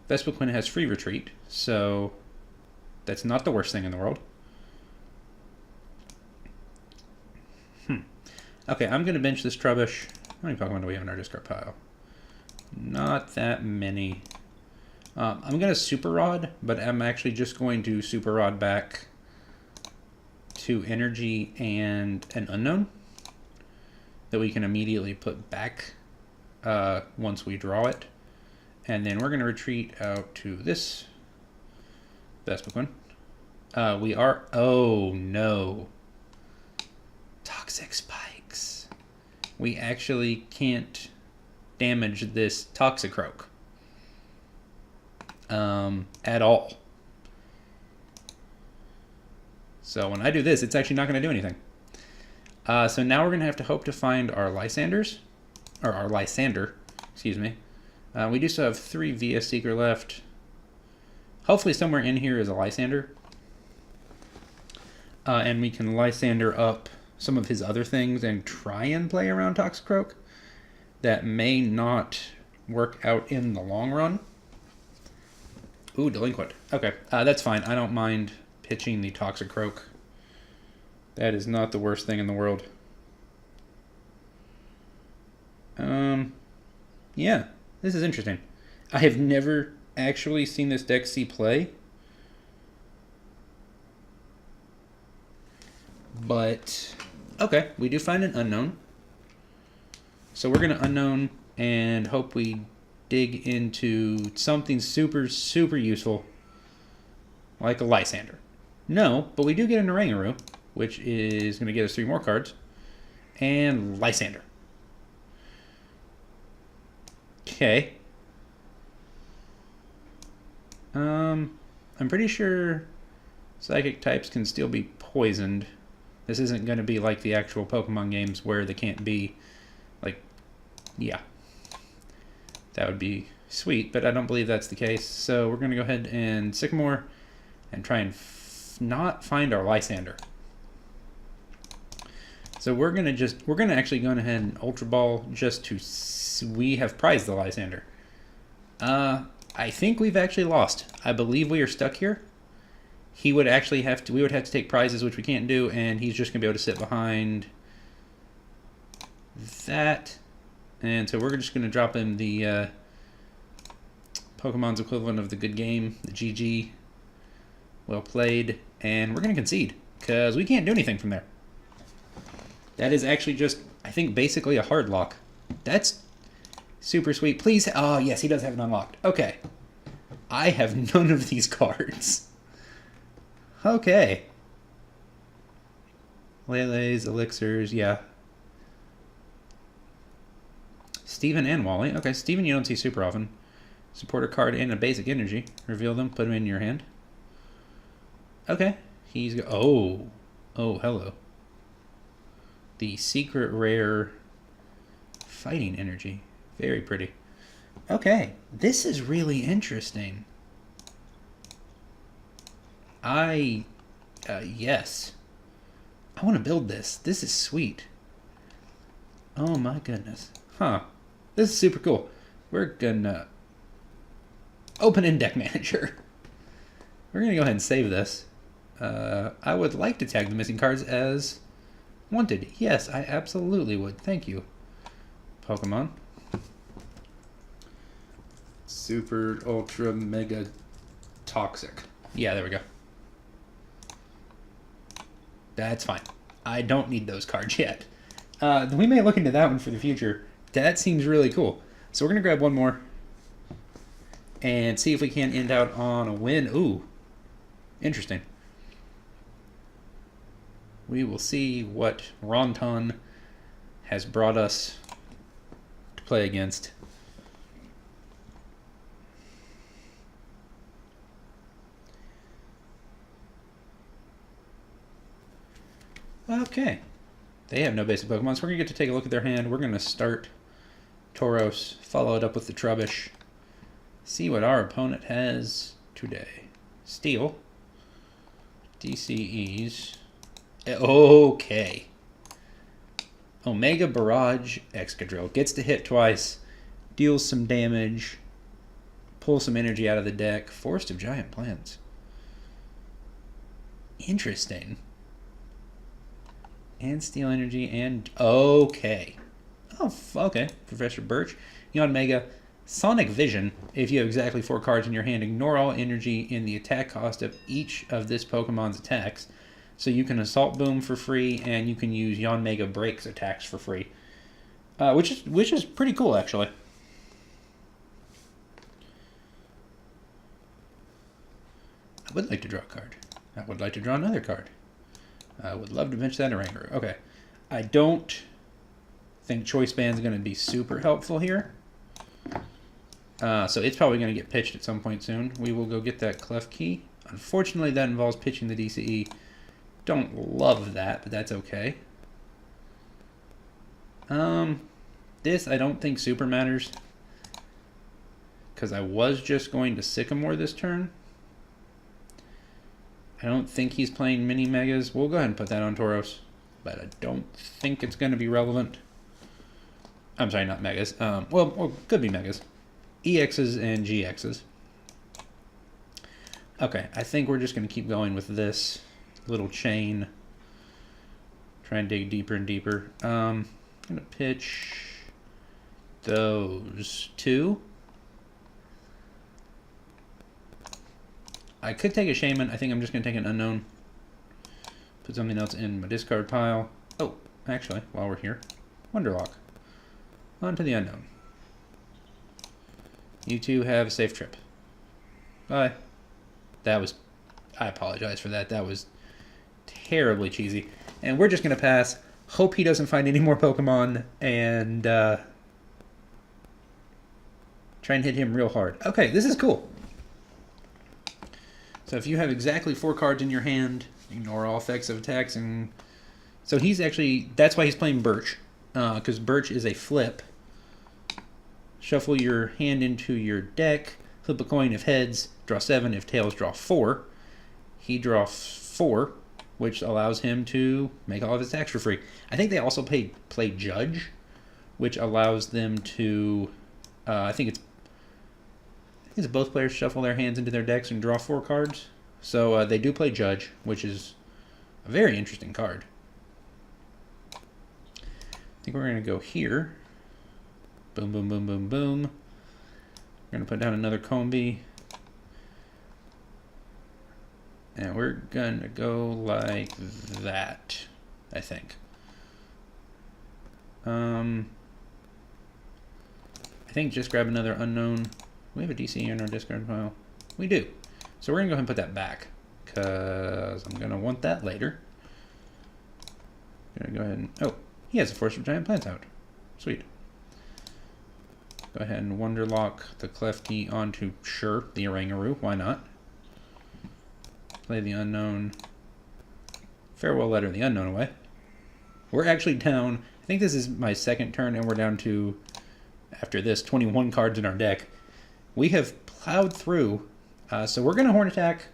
Vespiquen has free retreat, so that's not the worst thing in the world. Okay, I'm going to bench this Trubbish. How many Pokemon do we have in our discard pile? Not that many. I'm going to Super Rod, but I'm actually just going to Super Rod back to Energy and an Unknown that we can immediately put back once we draw it. And then we're going to retreat out to this Vespiquen. We are... Oh, no. Toxic Spikes. We actually can't damage this Toxicroak. At all. So when I do this, it's actually not going to do anything. So now we're going to have to hope to find our Lysanders. Or our Lysander, excuse me. We do still have 3 VS Seeker left. Hopefully somewhere in here is a Lysander. And we can Lysander up some of his other things and try and play around Toxicroak. That may not work out in the long run. Ooh, Delinquent. Okay, that's fine. I don't mind pitching the Toxicroak. That is not the worst thing in the world. Yeah, this is interesting. I have never actually seen this deck see play. But, okay, we do find an Unknown. So we're going to Unknown and hope we dig into something super, super useful, like a Lysander. No, but we do get an Oranguru, which is going to get us 3 more cards, and Lysander. Okay. I'm pretty sure Psychic types can still be poisoned. This isn't going to be like the actual Pokemon games where they can't be, like, yeah. That would be sweet, but I don't believe that's the case. So we're going to go ahead and Sycamore and try and not find our Lysander. So we're going to actually go ahead and Ultra Ball just to, we have prized the Lysander. I think we've actually lost. I believe we are stuck here. He would actually have to, we would have to take prizes, which we can't do, and he's just going to be able to sit behind that. And so we're just going to drop him the Pokemon's equivalent of the good game, the GG. Well played. And we're going to concede, because we can't do anything from there. That is actually just, I think, basically a hard lock. That's super sweet. Please, oh yes, he does have it unlocked. Okay. I have none of these cards. Okay. Lele's, Elixirs, yeah. Steven and Wally. Okay, Steven you don't see super often. Support a card and a basic energy. Reveal them, put them in your hand. Okay. He's... Oh, hello. The secret rare fighting energy. Very pretty. Okay, this is really interesting. Yes. I want to build this. This is sweet. Oh my goodness. Huh. This is super cool. We're gonna open in deck manager. We're gonna go ahead and save this. I would like to tag the missing cards as wanted. Yes, I absolutely would. Thank you, Pokemon. Super, ultra, mega toxic. Yeah, there we go. That's fine. I don't need those cards yet. We may look into that one for the future. That seems really cool. So we're going to grab one more and see if we can end out on a win. Ooh, interesting. We will see what Ronton has brought us to play against. Okay. They have no basic Pokemon, so we're going to get to take a look at their hand. We're going to start Tauros, follow it up with the Trubbish, see what our opponent has today. Steel. DCEs. Okay. Omega Barrage Excadrill. Gets to hit twice, deals some damage, pulls some energy out of the deck. Forest of Giant Plants. Interesting. And Steel Energy and... Okay. Oh, okay. Professor Birch. Yon Mega. Sonic Vision. If you have exactly 4 cards in your hand, ignore all energy in the attack cost of each of this Pokemon's attacks. So you can Assault Boom for free, and you can use Yon Mega Breaks attacks for free. Which is pretty cool, actually. I would like to draw a card. I would like to draw another card. I would love to bench that Oranguru. Okay. I don't think Choice Band's going to be super helpful here. So it's probably going to get pitched at some point soon. We will go get that Klefki. Unfortunately, that involves pitching the DCE. Don't love that, but that's okay. This I don't think super matters, because I was just going to Sycamore this turn. I don't think he's playing mini megas. We'll go ahead and put that on Tauros, but I don't think it's going to be relevant. I'm sorry, not megas. Well, could be megas. EXs and GXs. Okay, I think we're just going to keep going with this little chain. Try and dig deeper and deeper. I'm going to pitch those 2. I could take a Shaman. I think I'm just going to take an Unknown. Put something else in my discard pile. Oh, actually, while we're here, Wonderlock. On to the Unknown. You two have a safe trip. Bye. That was... I apologize for that. That was terribly cheesy. And we're just going to pass. Hope he doesn't find any more Pokemon. And try and hit him real hard. Okay, this is cool. So if you have exactly 4 cards in your hand, ignore all effects of attacks. And so he's actually... That's why he's playing Birch. Because Birch is a flip. Shuffle your hand into your deck. Flip a coin if heads, draw 7. If tails, draw 4. He draws 4, which allows him to make all of his attacks for free. I think they also play Judge, which allows them to... I think it's both players shuffle their hands into their decks and draw 4 cards. So they do play Judge, which is a very interesting card. I think we're going to go here. Boom, boom, boom, boom, boom. We're going to put down another Combi. And we're going to go like that, I think. I think just grab another Unknown. We have a DC in our discard pile. We do. So we're going to go ahead and put that back, because I'm going to want that later. Going to go ahead and... Oh, he has a Force of Giant Plants out. Sweet. Go ahead and Wonderlock the Klefki onto, sure, the Oranguru. Why not? Play the Unknown. Farewell Letter the Unknown away. We're actually down, I think this is my second turn, and we're down to, after this, 21 cards in our deck. We have plowed through, so we're going to Horn Attack,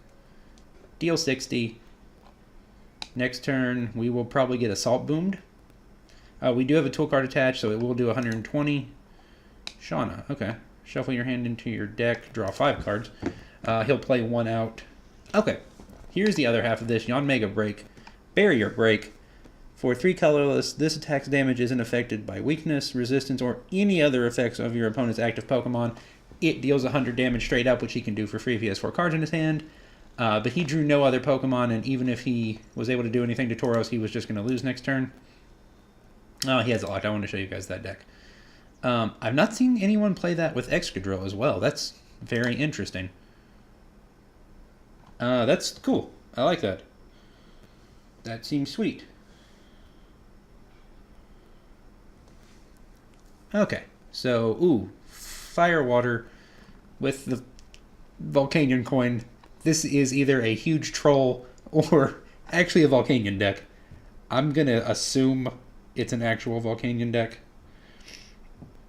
deal 60. Next turn, we will probably get Assault Boomed. We do have a tool card attached, so it will do 120. Shauna, okay. Shuffle your hand into your deck, draw 5 cards. He'll play 1 out. Okay, here's the other half of this. Yanmega Break, Barrier Break. For 3 colorless, this attack's damage isn't affected by weakness, resistance, or any other effects of your opponent's active Pokemon. It deals 100 damage straight up, which he can do for free if he has 4 cards in his hand. But he drew no other Pokemon, and even if he was able to do anything to Tauros, he was just going to lose next turn. Oh, he has it locked. I want to show you guys that deck. I've not seen anyone play that with Excadrill as well. That's very interesting. That's cool. I like that. That seems sweet. Okay, so, ooh, Fire Water with the Volcanion coin. This is either a huge troll or actually a Volcanion deck. I'm going to assume it's an actual Volcanion deck.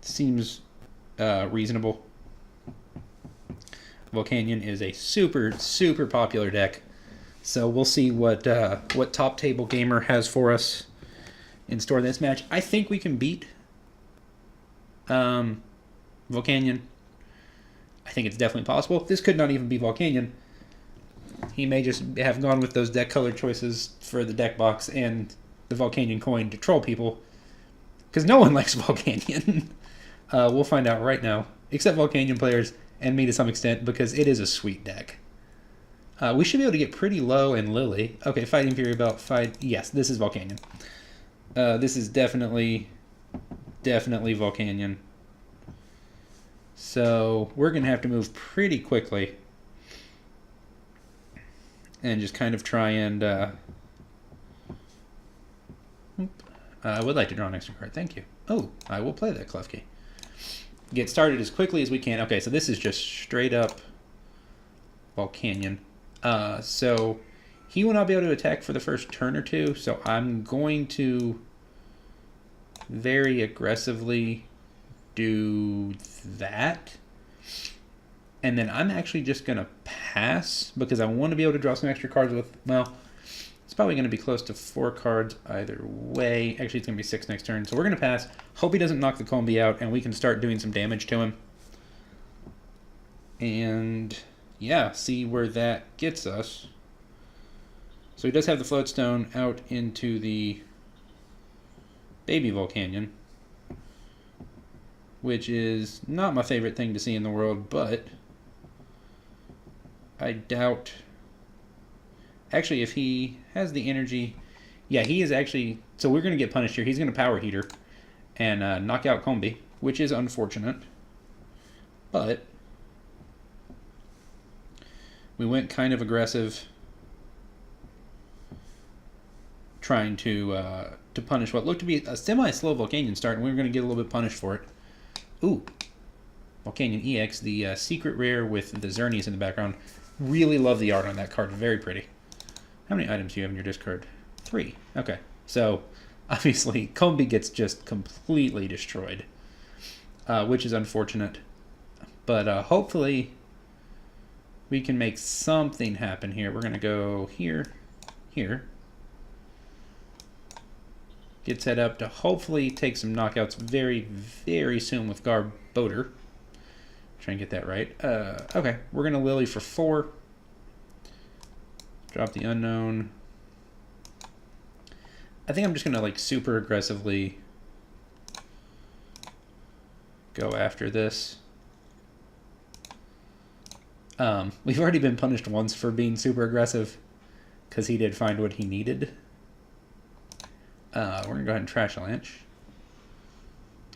Seems reasonable. Volcanion is a super, super popular deck. So we'll see what Top Table Gamer has for us in store in this match. I think we can beat Volcanion. I think it's definitely possible. This could not even be Volcanion. He may just have gone with those deck color choices for the deck box and the Volcanion coin to troll people. Because no one likes Volcanion. We'll find out right now. Except Volcanion players and me to some extent, because it is a sweet deck. We should be able to get pretty low in Lily. Okay, Fighting Fury Belt, yes, this is Volcanion. This is definitely Volcanion. So we're going to have to move pretty quickly. And just kind of try and... I would like to draw an extra card. Thank you. Oh, I will play that Klefki. Get started as quickly as we can. Okay, so this is just straight up Volcanion. So he will not be able to attack for the first turn or two. So I'm going to very aggressively do that. And then I'm actually just going to pass because I want to be able to draw some extra cards with, well, it's probably going to be close to 4 cards either way. Actually, it's going to be 6 next turn. So we're going to pass. Hope he doesn't knock the Combi out, and we can start doing some damage to him. And, yeah, see where that gets us. So he does have the Floatstone out into the Baby Volcanion, which is not my favorite thing to see in the world, but I doubt... Actually, if he has the energy... Yeah, he is actually... So we're going to get punished here. He's going to Power Heater and knock out Combi, which is unfortunate. But we went kind of aggressive trying to punish what looked to be a semi-slow Volcanion start, and we were going to get a little bit punished for it. Ooh. Volcanion EX, the secret rare with the Xerneas in the background. Really love the art on that card. Very pretty. How many items do you have in your discard? 3. Okay. So, obviously, Combi gets just completely destroyed, which is unfortunate. But hopefully, we can make something happen here. We're going to go here, here. Get set up to hopefully take some knockouts very, very soon with Garbodor. Try and get that right. Okay, we're going to Lily for 4. Drop the Unknown. I think I'm just going to, like, super aggressively go after this. We've already been punished once for being super aggressive because he did find what he needed. We're going to go ahead and Trash Avalanche.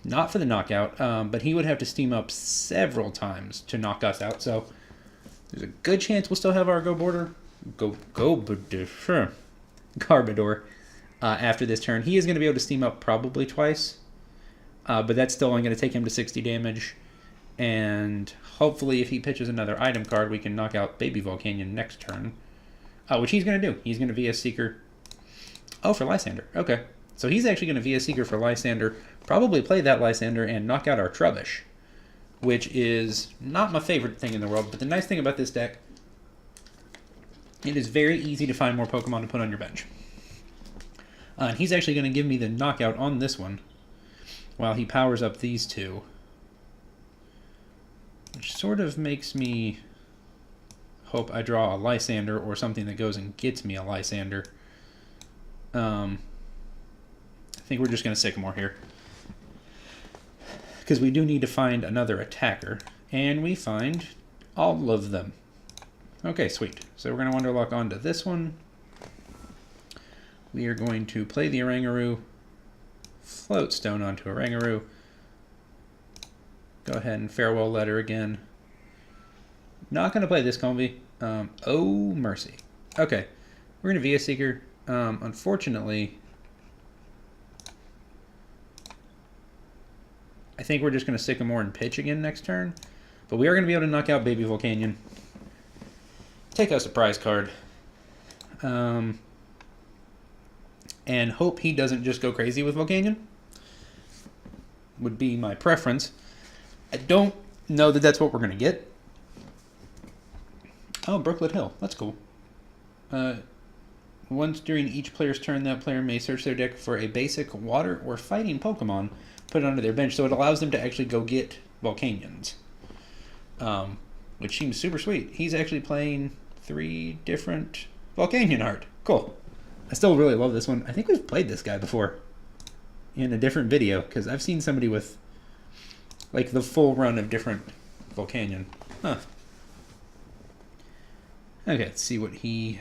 Not for the knockout, but he would have to steam up several times to knock us out. So there's a good chance we'll still have our Garbodor after this turn. He is going to be able to steam up probably twice, but that's still only going to take him to 60 damage. And hopefully if he pitches another item card, we can knock out Baby Volcanion next turn, which he's going to do. He's going to VS Seeker. Oh, for Lysander. Okay. So he's actually going to Vespiquen for Lysander, probably play that Lysander and knock out our Trubbish, which is not my favorite thing in the world. But the nice thing about this deck, it is very easy to find more Pokemon to put on your bench. And he's actually going to give me the knockout on this one while he powers up these two, which sort of makes me hope I draw a Lysander or something that goes and gets me a Lysander. I think we're just going to Sycamore here, because we do need to find another attacker, and we find all of them. Okay, sweet. So we're going to Wonderlock onto this one. We are going to play the Oranguru, Float Stone onto Oranguru. Go ahead and Farewell Letter again. Not going to play this Combi. Oh, mercy. Okay, we're going to Vespiquen. Unfortunately, I think we're just going to Sycamore and pitch again next turn. But we are going to be able to knock out Baby Volcanion. Take a surprise card. And hope he doesn't just go crazy with Volcanion. Would be my preference. I don't know that that's what we're going to get. Oh, Brooklet Hill. That's cool. Once during each player's turn, that player may search their deck for a basic water or fighting Pokemon, put it onto their bench, so it allows them to actually go get Volcanions. Which seems super sweet. He's actually playing 3 different Volcanion art. Cool. I still really love this one. I think we've played this guy before in a different video, because I've seen somebody with like the full run of different Volcanion. Huh. Okay, let's see what he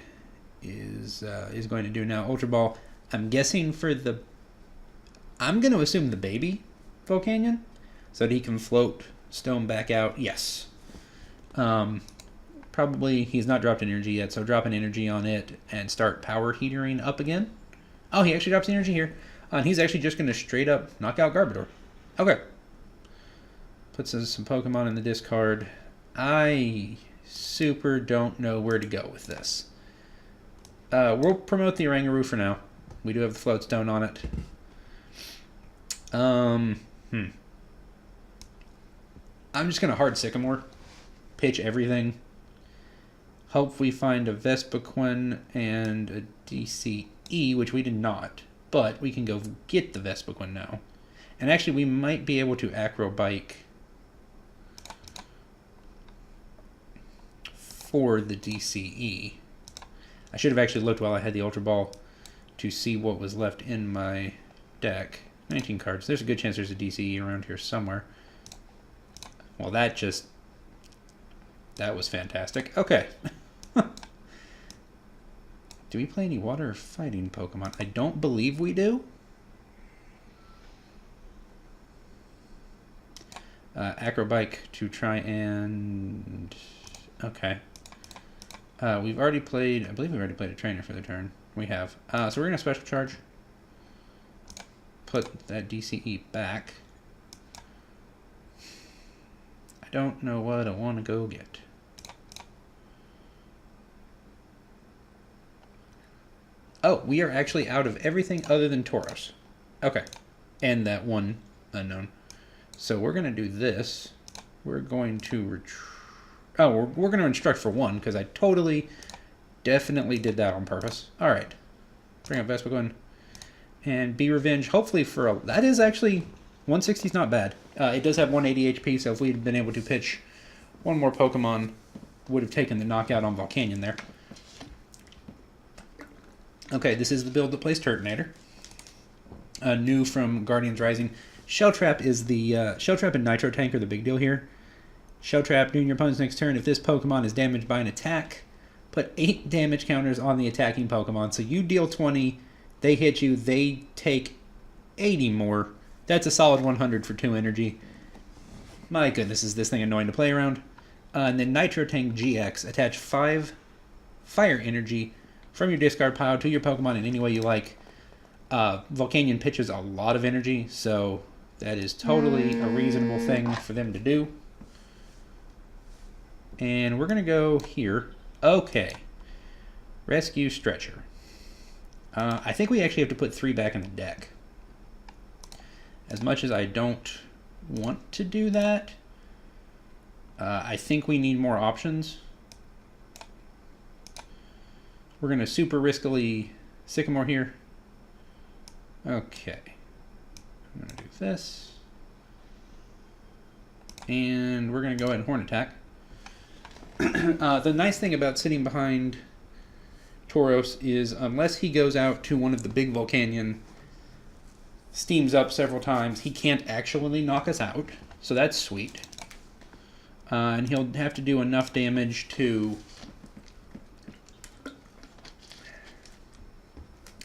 is going to do now. Ultra Ball. I'm guessing for the... I'm going to assume the baby Volcanion, so that he can float Stone back out. Yes. Probably he's not dropped an energy yet, so drop an energy on it and start power heatering up again. Oh, he actually drops the energy here. And he's actually just going to straight up knock out Garbodor. Okay. Puts some Pokemon in the discard. I super don't know where to go with this. We'll promote the Oranguru for now. We do have the Float Stone on it. I'm just going to hard Sycamore. Pitch everything. Hope we find a Vespiquen and a DCE, which we did not. But we can go get the Vespiquen now. And actually, we might be able to Acrobike for the DCE. I should have actually looked while I had the Ultra Ball to see what was left in my deck. 19 cards. There's a good chance there's a DCE around here somewhere. Well, that was fantastic. Okay. Do we play any water fighting Pokemon? I don't believe we do. Acrobike to try and... Okay. We've already played... I believe we've already played a trainer for the turn. We have. So we're going to special charge. Put that DCE back. I don't know what I want to go get. Oh, we are actually out of everything other than Tauros. Okay. And that one unknown. So we're going to do this. We're going to we're going to instruct for 1, because I definitely did that on purpose. All right. Bring up Vespiquen. And be Revenge, hopefully for a... That is actually... 160 is not bad. It does have 180 HP, so if we had been able to pitch one more Pokemon, would have taken the knockout on Volcanion there. Okay, this is the build that plays Turtonator. New from Guardians Rising. Shell Trap is the... Shell Trap and Nitro Tank are the big deal here. Shell Trap, during your opponent's next turn, if this Pokemon is damaged by an attack, put 8 damage counters on the attacking Pokemon. So you deal 20, they hit you, they take 80 more. That's a solid 100 for 2 energy. My goodness, is this thing annoying to play around. And then Nitro Tank GX, attach 5 fire energy from your discard pile to your Pokemon in any way you like. Volcanion pitches a lot of energy, so that is totally a reasonable thing for them to do. And we're going to go here. Okay. Rescue Stretcher. I think we actually have to put 3 back in the deck. As much as I don't want to do that, I think we need more options. We're going to super riskily Sycamore here. Okay. I'm going to do this. And we're going to go ahead and Horn Attack. The nice thing about sitting behind Tauros is unless he goes out to one of the big Volcanion, steams up several times, he can't actually knock us out. So that's sweet. And he'll have to do enough damage to...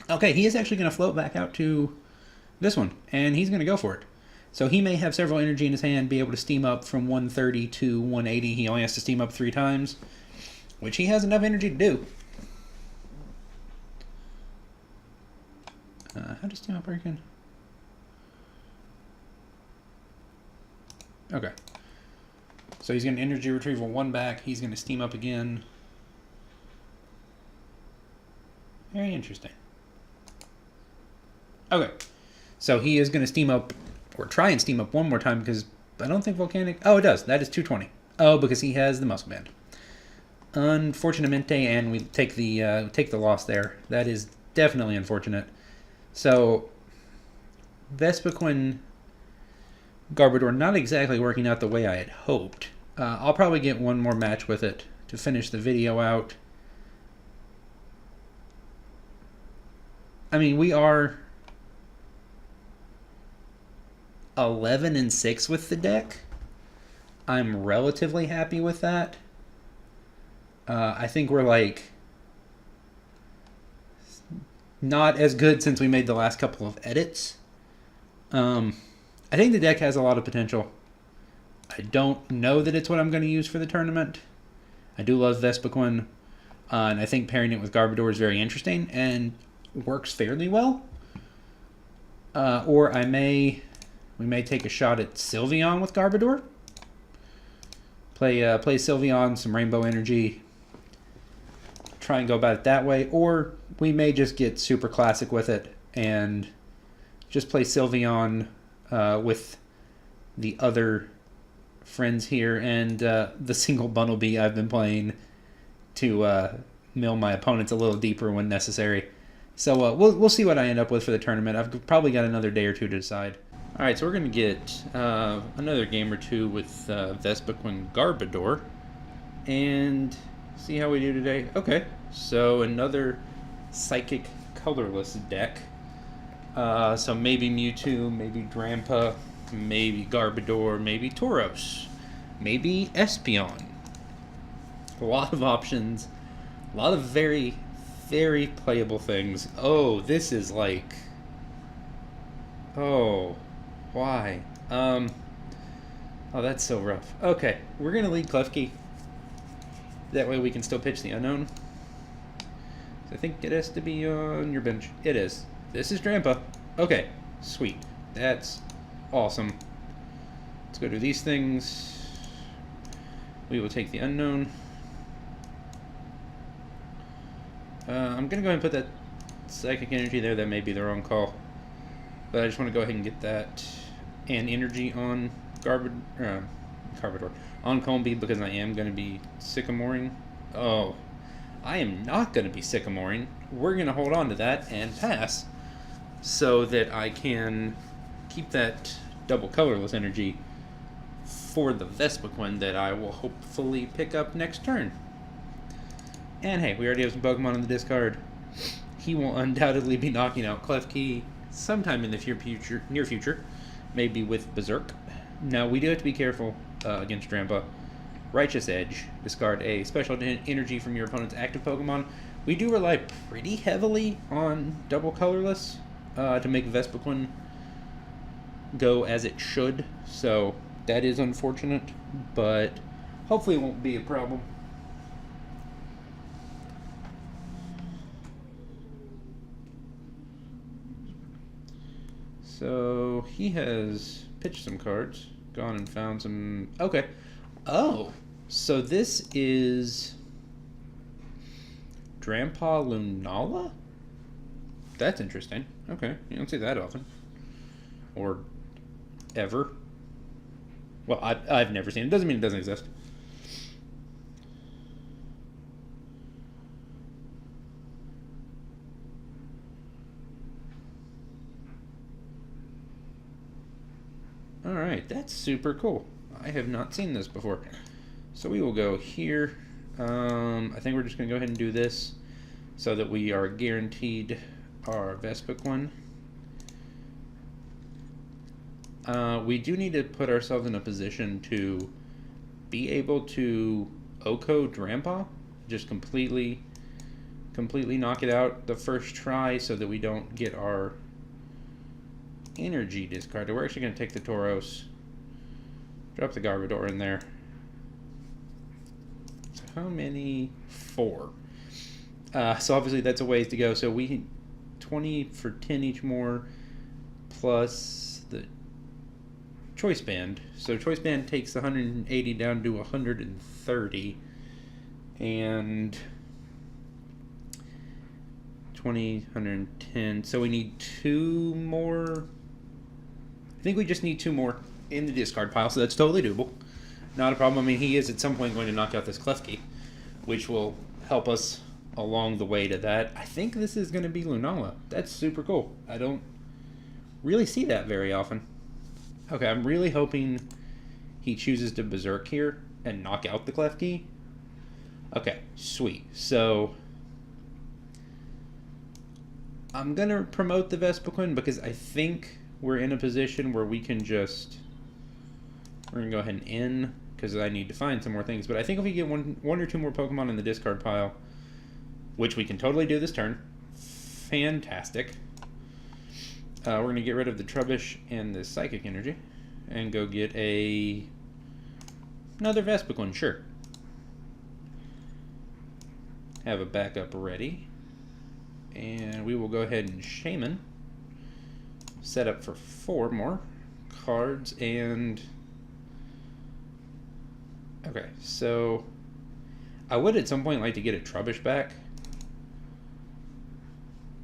Okay, he is actually going to float back out to this one, and he's going to go for it. So he may have several energy in his hand, be able to steam up from 130 to 180. He only has to steam up 3 times, which he has enough energy to do. How does steam up work again? Okay. So he's going to energy retrieval 1 back. He's going to steam up again. Very interesting. Okay. So he is going to steam up, or try and steam up 1 more time, because I don't think Volcanic... Oh, it does. That is 220. Oh, because he has the Muscle Band. Unfortunatamente, and we take the loss there. That is definitely unfortunate. So, Vespiquen Garbodor not exactly working out the way I had hoped. I'll probably get 1 more match with it to finish the video out. I mean, we are 11-6 with the deck. I'm relatively happy with that. I think we're like not as good since we made the last couple of edits. I think the deck has a lot of potential. I don't know that it's what I'm going to use for the tournament. I do love Vespiquen, and I think pairing it with Garbodor is very interesting and works fairly well. Or we may take a shot at Sylveon with Garbodor. Play Sylveon, some Rainbow Energy. Try and go about it that way. Or we may just get super classic with it and just play Sylveon with the other friends here and the single Bundle Bee I've been playing to mill my opponents a little deeper when necessary. So we'll see what I end up with for the tournament. I've probably got another day or 2 to decide. All right, so we're going to get another game or 2 with Vespiquen Garbodor and see how we do today. Okay, so another Psychic colorless deck. So maybe Mewtwo, maybe Drampa, maybe Garbodor, maybe Tauros, maybe Espeon. A lot of options, a lot of very, very playable things. Oh, this is like... Oh, why? Oh, that's so rough. Okay, we're going to lead Klefki. That way we can still pitch the unknown. I think it has to be on your bench. It is. This is Drampa. Okay, sweet. That's awesome. Let's go do these things. We will take the unknown. I'm going to go ahead and put that Psychic Energy there. That may be the wrong call. But I just want to go ahead and get that and energy on Garbodor. On Combee because I am going to be Sycamoring. Oh, I am not going to be Sycamoring. We're going to hold on to that and pass so that I can keep that double colorless energy for the Vespiquen that I will hopefully pick up next turn. And hey, we already have some Pokemon in the discard. He will undoubtedly be knocking out Klefki sometime in the near future, maybe with Berserk. Now, we do have to be careful against Drampa. Righteous Edge. Discard a special energy from your opponent's active Pokemon. We do rely pretty heavily on double colorless to make Vespiquen go as it should. So that is unfortunate, but hopefully it won't be a problem. So he has pitched some cards, gone and found some... Okay. Oh, so this is Drampa Lunala? That's interesting. Okay, you don't see that often. Or ever. Well, I've never seen it. Doesn't mean it doesn't exist. Alright, that's super cool. I have not seen this before. So we will go here. I think we're just going to go ahead and do this so that we are guaranteed our Vespiquen. We do need to put ourselves in a position to be able to Oko Drampa, just completely knock it out the first try so that we don't get our energy discarded. We're actually going to take the Tauros, drop the Garbodor in there. So how many? 4. So obviously that's a ways to go. So we 20 for 10 each more plus the choice band. So choice band takes 180 down to 130 and 20, 110. So we need 2 more. I think we just need 2 more in the discard pile, so that's totally doable. Not a problem. I mean, he is at some point going to knock out this Klefki, which will help us along the way to that. I think this is going to be Lunala. That's super cool. I don't really see that very often. Okay, I'm really hoping he chooses to Berserk here and knock out the Klefki. Okay, sweet. So I'm going to promote the Vespiquen because I think we're in a position where we can just... We're going to go ahead and end because I need to find some more things. But I think if we get one or two more Pokemon in the discard pile, which we can totally do this turn, fantastic. We're going to get rid of the Trubbish and the Psychic Energy and go get another Vespiquen, sure. Have a backup ready. And we will go ahead and Shaman. Set up for 4 more cards and... Okay, so I would at some point like to get a Trubbish back.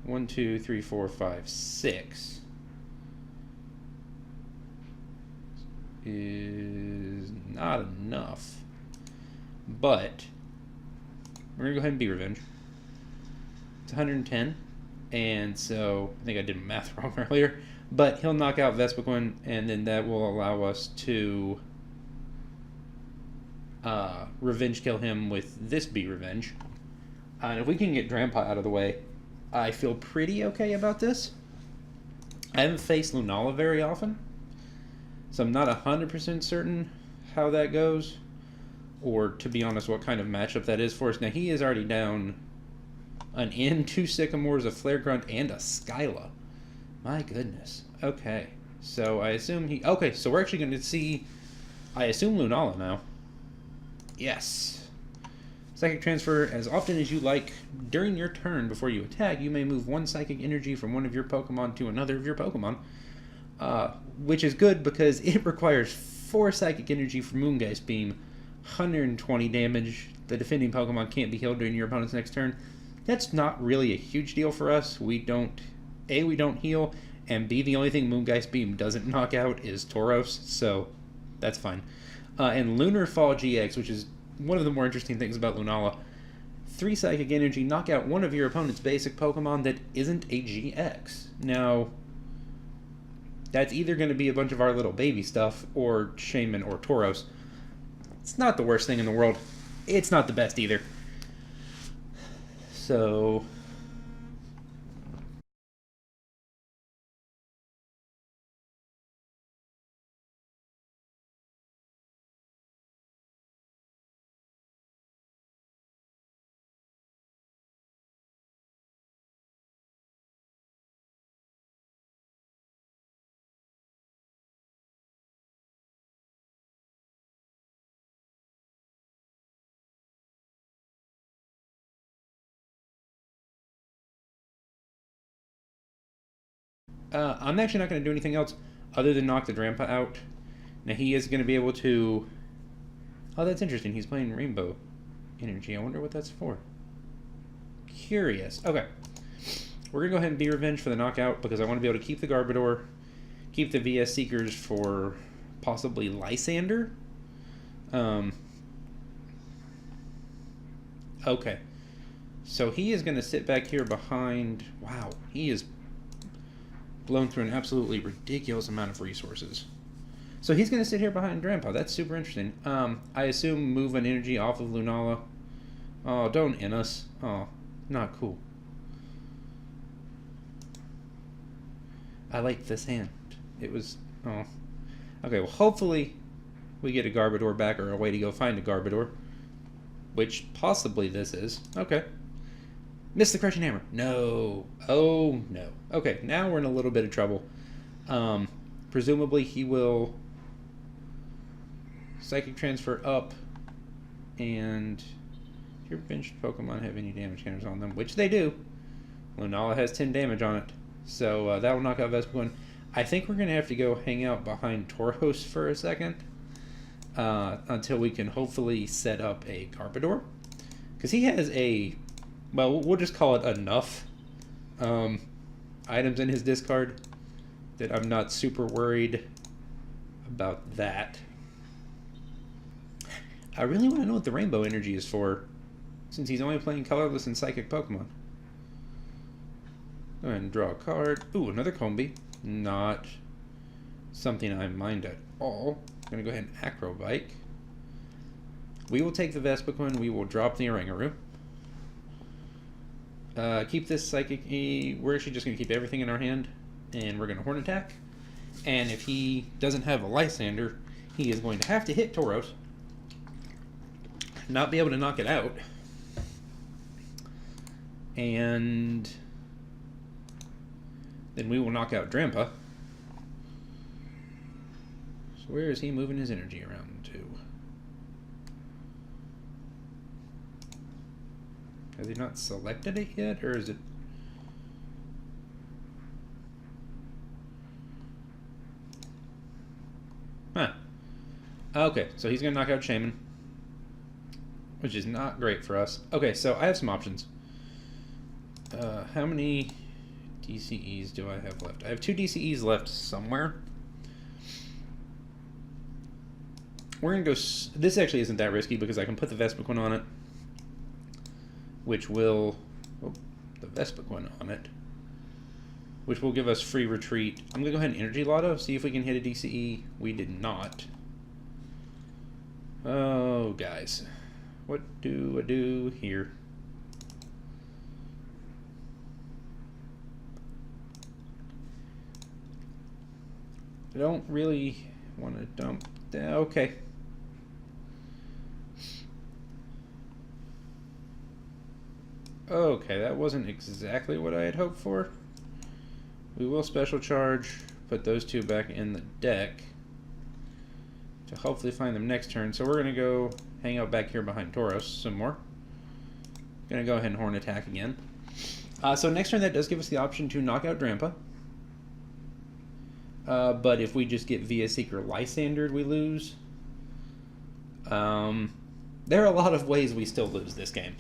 1, 2, 3, 4, 5, 6 is not enough, but we're gonna go ahead and be Revenge. It's 110, and so I think I did math wrong earlier, but he'll knock out Vespiquen, and then that will allow us to Revenge kill him with this Be Revenge. And if we can get Drampa out of the way, I feel pretty okay about this. I haven't faced Lunala very often, so I'm not 100% certain how that goes, or to be honest, what kind of matchup that is for us. Now, he is already down an N, 2 Sycamores, a Flare Grunt, and a Skyla. My goodness. Okay, so I assume he... Okay, so we're actually going to see, I assume, Lunala now. Yes. Psychic Transfer, as often as you like. During your turn, before you attack, you may move 1 Psychic Energy from one of your Pokemon to another of your Pokemon. Which is good because it requires 4 Psychic Energy for Moongeist Beam, 120 damage. The defending Pokemon can't be healed during your opponent's next turn. That's not really a huge deal for us. We don't... A, we don't heal, and B, the only thing Moongeist Beam doesn't knock out is Tauros, so that's fine. And Lunar Fall GX, which is one of the more interesting things about Lunala. 3 Psychic Energy, knock out one of your opponent's basic Pokemon that isn't a GX. Now, that's either going to be a bunch of our little baby stuff, or Shaman, or Tauros. It's not the worst thing in the world. It's not the best either. So... I'm actually not going to do anything else other than knock the Drampa out. Now he is going to be able to... Oh, that's interesting. He's playing Rainbow Energy. I wonder what that's for. Curious. Okay. we're going to go ahead and be revenge for the knockout because I want to be able to keep the Garbodor, keep the VS Seekers for possibly Lysander. Okay. So he is going to sit back here behind... Wow, he is blown through an absolutely ridiculous amount of resources. So he's going to sit here behind Grandpa. That's super interesting. I assume move an energy off of Lunala. Oh, don't in us. Oh, not cool. I like this hand. It was... Oh. Okay, well, hopefully we get a Garbodor back or a way to go find a Garbodor. Which possibly this is. Okay. Missed the Crushing Hammer. No. Oh, no. Okay, now we're in a little bit of trouble. Presumably he will Psychic Transfer up. And do your benched Pokemon have any damage counters on them? Which they do. Lunala has 10 damage on it. So that will knock out Vespiquen. I think we're going to have to go hang out behind Tauros for a second. Until we can hopefully set up a Garbodor. Because he has a... Well, we'll just call it enough items in his discard that I'm not super worried about that. I really want to know what the Rainbow Energy is for, since he's only playing colorless and psychic Pokemon. Go ahead and draw a card. Ooh, another Combi. Not something I mind at all. I'm going to go ahead and Acro Bike. We will take the Vespiquen. We will drop the Oranguru. Keep this Psychic. We're actually just going to keep everything in our hand, and we're going to Horn Attack. And if he doesn't have a Lysander, he is going to have to hit Tauros. Not be able to knock it out. And then we will knock out Drampa. So where is he moving his energy around to? Has he not selected it yet, or is it... Huh. Okay, so he's going to knock out Shaman, which is not great for us. Okay, so I have some options. How many DCEs do I have left? I have 2 DCEs left somewhere. We're going to go... This actually isn't that risky because I can put the Vespiquen on it, which will... Oh, the Vespiquen on it, which will give us free retreat. I'm going to go ahead and Energy Lotto, see if we can hit a DCE. We did not. Oh, guys. What do I do here? I don't really want to dump... Okay. Okay, that wasn't exactly what I had hoped for. We will Special Charge, put those 2 back in the deck to hopefully find them next turn. So we're going to go hang out back here behind Tauros some more. Going to go ahead and Horn Attack again. So next turn that does give us the option to knock out Drampa. But if we just get Via Seeker Lysandered, we lose. There are a lot of ways we still lose this game.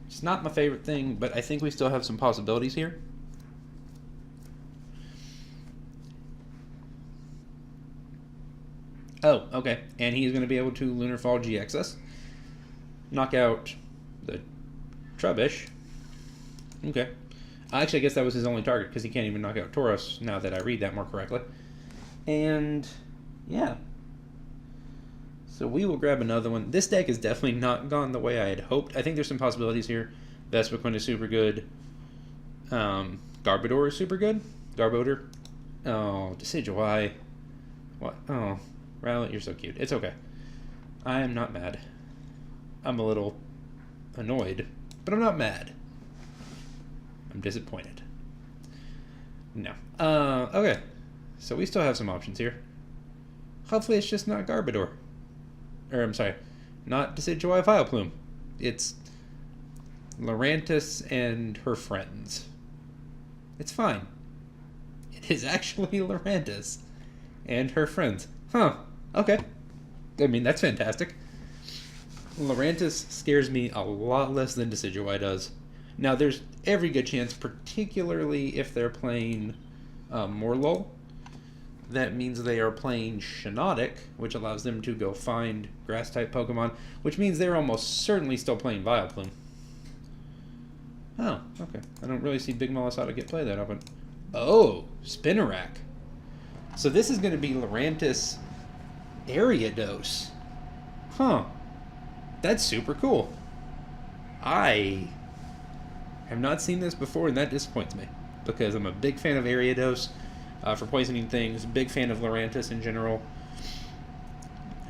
It's not my favorite thing, but I think we still have some possibilities here. Oh, okay. And he's going to be able to Lunar Fall GX us. Knock out the Trubbish. Okay. Actually, I guess that was his only target because he can't even knock out Tauros now that I read that more correctly. And, yeah. So we will grab another one. This deck has definitely not gone the way I had hoped. I think there's some possibilities here. Vespiquen is super good. Garbodor is super good. Garbodor. Oh, Decidueye. What? Oh, Rowlet, you're so cute. It's okay. I am not mad. I'm a little annoyed, but I'm not mad. I'm disappointed. No. Okay. So we still have some options here. Hopefully it's just not Garbodor. Or, I'm sorry, not Decidueye Vileplume. It's Lurantis and her friends. It's fine. It is actually Lurantis and her friends. Huh. Okay. I mean, that's fantastic. Lurantis scares me a lot less than Decidueye does. Now, there's every good chance, particularly if they're playing Morlul, that means they are playing Shiinotic, which allows them to go find Grass-type Pokemon, which means they're almost certainly still playing Vileplume. Oh, okay. I don't really see Big Malasada get play that often. Oh, Spinarak. So this is going to be Lurantis Ariados. Huh. That's super cool. I have not seen this before, and that disappoints me, because I'm a big fan of Ariados for poisoning things, big fan of Lurantis in general.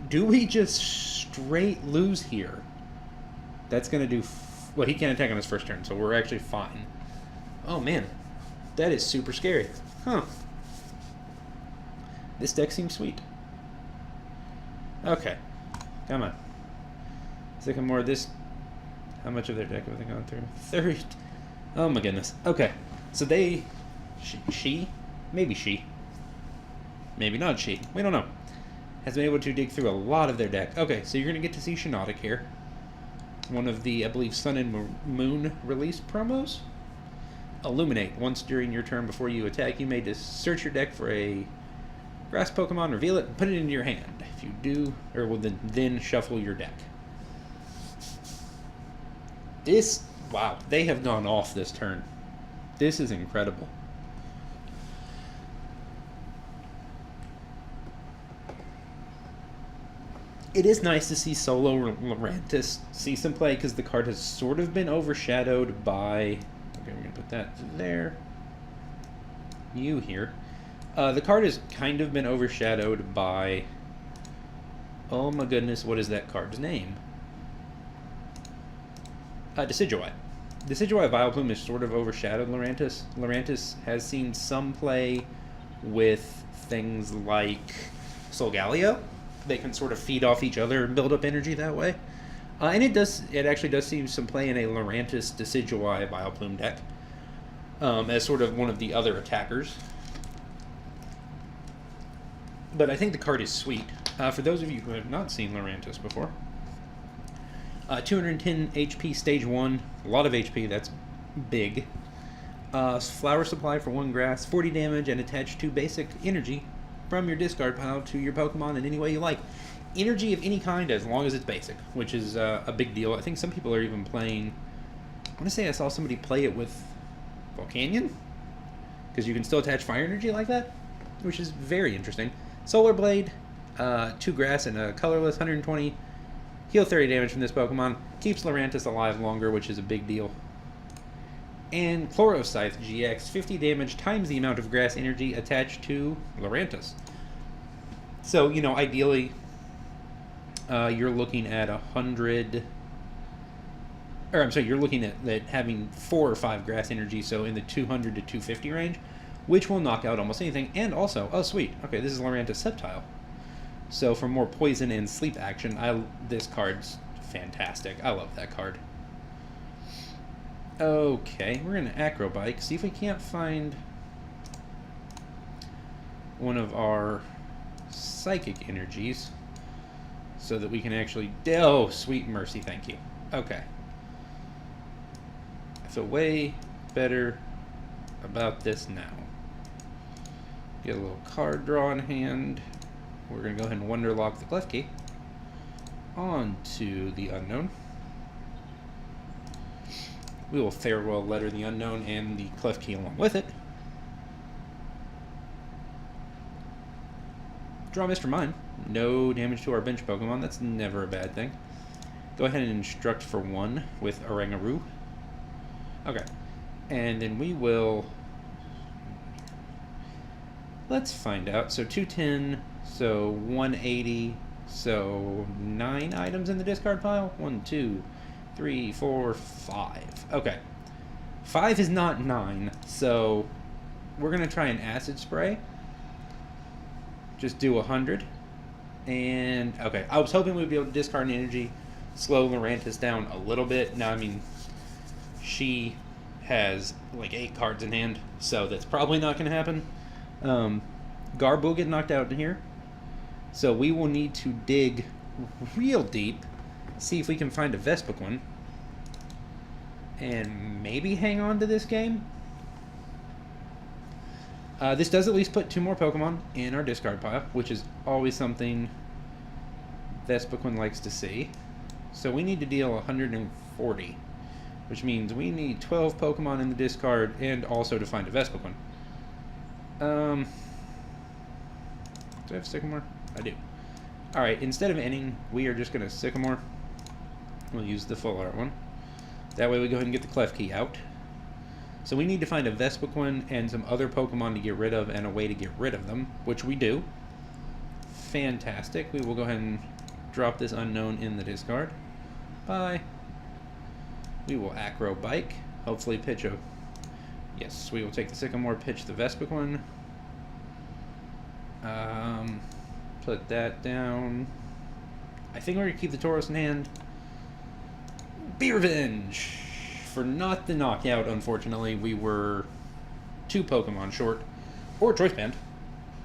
Do we just straight lose here? That's going to do... well, he can't attack on his first turn, so we're actually fine. Oh, man. That is super scary. Huh. This deck seems sweet. Okay. Come on. Sycamore, this... how much of their deck have they gone through? 30. Oh, my goodness. Okay. So they... She? Maybe she. Maybe not she. We don't know. Has been able to dig through a lot of their deck. Okay, so you're going to get to see Shiinotic here. One of the, I believe, Sun and Moon release promos. Illuminate. Once during your turn before you attack, you may just search your deck for a grass Pokemon, reveal it, and put it into your hand. If you do, or well, then shuffle your deck. This, wow, they have gone off this turn. This is incredible. It is nice to see Solo Lurantis see some play, because the card has sort of been overshadowed by... okay, we're going to put that there. You here. The card has kind of been overshadowed by... oh my goodness, what is that card's name? Decidueye. Decidueye Vileplume is sort of overshadowed Lurantis. Lurantis has seen some play with things like Solgaleo. They can sort of feed off each other and build up energy that way. And it actually does see some play in a Lurantis Decidueye Vileplume deck as sort of one of the other attackers. But I think the card is sweet. For those of you who have not seen Lurantis before, 210 HP stage 1, a lot of HP, that's big. Flower supply for 1 grass, 40 damage, and attach 2 basic energy from your discard pile to your Pokemon in any way you like. Energy of any kind, as long as it's basic, which is a big deal. I think some people are even playing... I want to say I saw somebody play it with Volcanion, because you can still attach fire energy like that, which is very interesting. Solar Blade, 2 grass and a colorless, 120. Heal 30 damage from this Pokemon. Keeps Lurantis alive longer, which is a big deal. And Chloroscythe GX, 50 damage times the amount of grass energy attached to Lurantis. So, you know, ideally, you're looking at 100... or, I'm sorry, you're looking at having 4 or 5 grass energy, so in the 200 to 250 range, which will knock out almost anything. And also, oh, sweet, okay, this is Lurantis Sceptile. So for more poison and sleep action, this card's fantastic. I love that card. Okay, we're going to Acrobike, see if we can't find one of our psychic energies so that we can actually... oh, sweet mercy, thank you. Okay. I feel way better about this now. Get a little card draw in hand. We're going to go ahead and Wonderlock the Klefki onto the Unknown. We will Farewell Letter the Unknown and the Klefki along with it. Draw Mr. Mime. No damage to our bench Pokemon. That's never a bad thing. Go ahead and Instruct for 1 with Oranguru. Okay. And then we will... let's find out. So 210, so 180, so 9 items in the discard pile. 1, 2, 3, 4, 5. Okay. 5 is not 9, so we're going to try an Acid Spray. Just do 100. And, okay, I was hoping we'd be able to discard an energy, slow Lurantis down a little bit. Now, I mean, she has like 8 cards in hand, so that's probably not going to happen. Garb will get knocked out in here, so we will need to dig real deep, see if we can find a Vespiquen, and maybe hang on to this game. This does at least put 2 more Pokemon in our discard pile, which is always something Vespiquen likes to see. So we need to deal 140, which means we need 12 Pokemon in the discard and also to find a Vespiquen. Do I have Sycamore? I do. Alright, instead of ending, we are just going to Sycamore. We'll use the full art one. That way we go ahead and get the Clef Key out. So we need to find a Vespiquen and some other Pokemon to get rid of and a way to get rid of them, which we do. Fantastic. We will go ahead and drop this unknown in the discard. Bye. We will Acro Bike. Hopefully pitch a... Yes, we will take the Sycamore, pitch the Vespiquen. Put that down. I think we're going to keep the Tauros in hand. Be Revenge! For not the knockout, unfortunately, we were 2 Pokemon short. Or Choice Band,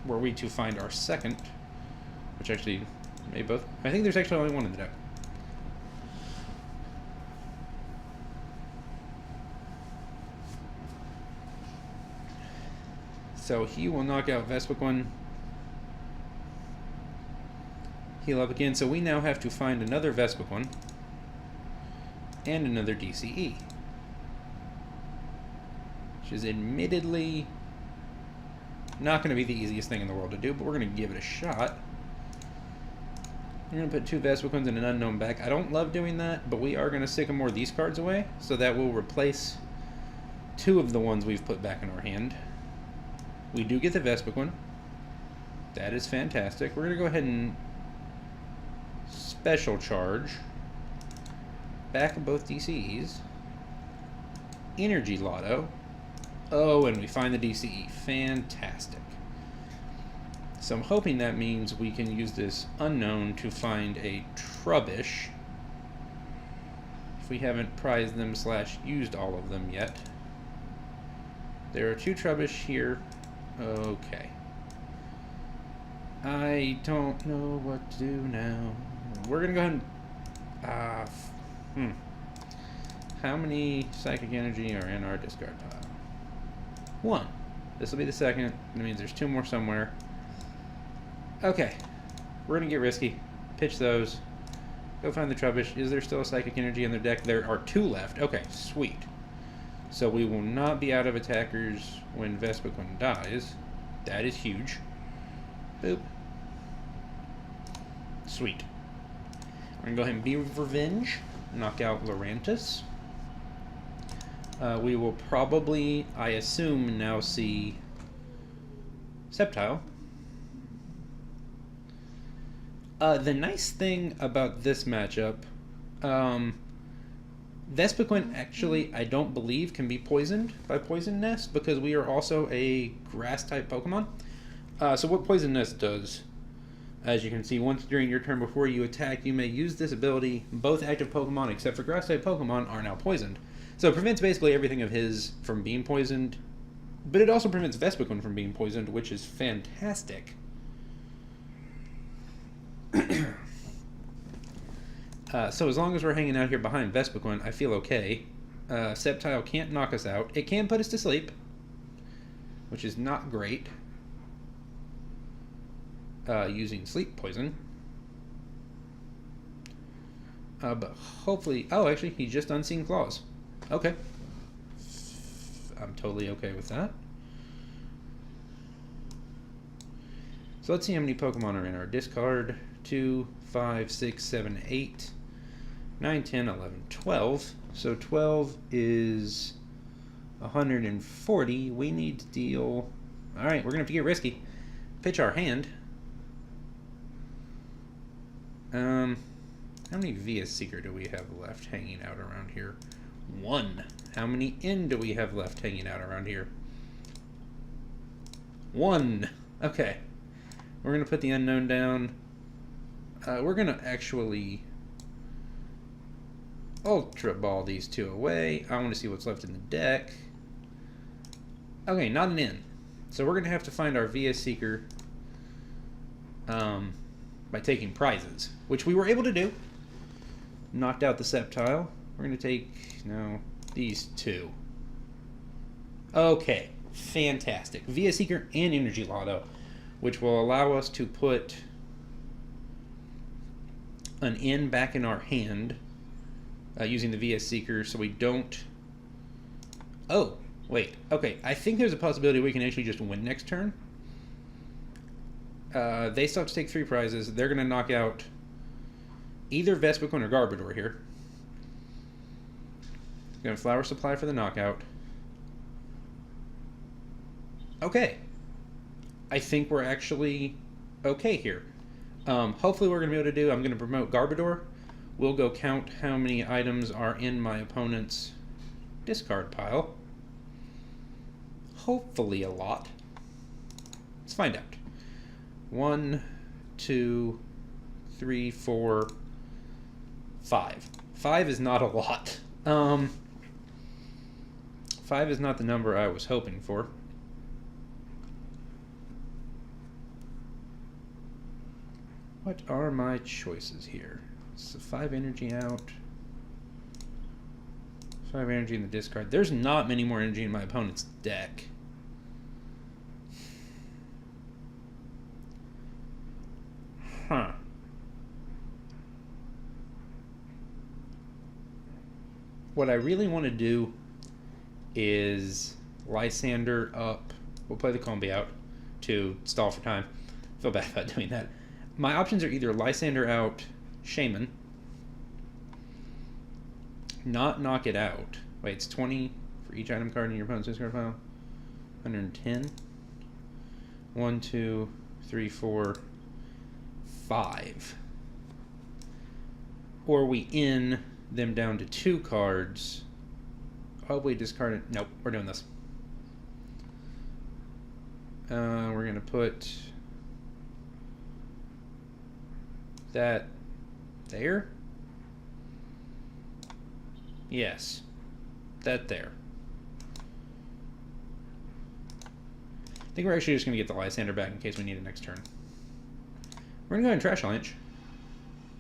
were we to find our second. Which actually, maybe both. I think there's actually only one in the deck. So he will knock out Vespiquen. Heal up again. So we now have to find another Vespiquen. And another DCE. Which is admittedly not going to be the easiest thing in the world to do, but we're going to give it a shot. We're going to put 2 Vespiquens and an unknown back. I don't love doing that, but we are going to Sycamore these cards away, so that will replace 2 of the ones we've put back in our hand. We do get the Vespiquen. That is fantastic. We're going to go ahead and special charge. Back of both DCEs. Energy Lotto. Oh, and we find the DCE. Fantastic. So I'm hoping that means we can use this unknown to find a Trubbish. If we haven't prized them / used all of them yet. There are 2 Trubbish here. Okay. I don't know what to do now. We're going to go ahead and... How many Psychic Energy are in our discard pile? 1. This will be the second. That means there's 2 more somewhere. Okay. We're going to get risky. Pitch those. Go find the Trubbish. Is there still a Psychic Energy in their deck? There are 2 left. Okay, sweet. So we will not be out of attackers when Vespiquen dies. That is huge. Boop. Sweet. We're going to go ahead and Be Revenge. Knock out Lurantis. We will probably, I assume, now see Sceptile. The nice thing about this matchup, Vespiquen actually, I don't believe, can be poisoned by Poison Nest because we are also a Grass-type Pokemon. So what Poison Nest does, as you can see, once during your turn before you attack, you may use this ability. Both active Pokemon, except for Grass-type Pokemon, are now poisoned. So it prevents basically everything of his from being poisoned, but it also prevents Vespiquen from being poisoned, which is fantastic. So as long as we're hanging out here behind Vespiquen, I feel okay. Sceptile can't knock us out. It can put us to sleep, which is not great. Using Sleep Poison. But hopefully... Oh, actually, he just Unseen Claws. Okay. I'm totally okay with that. So let's see how many Pokemon are in our discard. 2, 5, 6, 7, 8, 9, 10, 11, 12. So 12 is 140. We need to deal... Alright, we're going to have to get risky. Pitch our hand. How many Via Seeker do we have left hanging out around here? 1. How many N do we have left hanging out around here? 1. Okay. We're going to put the unknown down. We're going to actually Ultra Ball these 2 away. I want to see what's left in the deck. Okay, not an N. So we're going to have to find our Via Seeker by taking prizes, which we were able to do. Knocked out the Sceptile. We're going to take, no, these two. Okay, fantastic. Vespiquen and Energy Lotto, which will allow us to put an N back in our hand using the Vespiquen so we don't... Oh, wait. Okay, I think there's a possibility we can actually just win next turn. They still have to take 3 prizes. They're going to knock out either Vespiquen or Garbodor here. Going to Flower Supply for the knockout. Okay. I think we're actually okay here. Hopefully what we're going to be able to do, I'm going to promote Garbodor. We'll go count how many items are in my opponent's discard pile. Hopefully a lot. Let's find out. 1, 2, 3, 4, 5. 5 is not a lot. 5 is not the number I was hoping for. What are my choices here? So 5 energy out. 5 energy in the discard. There's not many more energy in my opponent's deck. Huh. What I really want to do is Lysander up. We'll play the Combi out to stall for time. I feel bad about doing that. My options are either Lysander out, Shaman, not knock it out. Wait, it's 20 for each item card in your opponent's discard pile. 110. 1, 2, 3, 4, 5. Or we in them down to 2 cards. Oh, we discarded. Nope, we're doing this. We're going to put that there. Yes, that there. I think we're actually just going to get the Lysander back in case we need it next turn. We're going to go ahead and trash Avalanche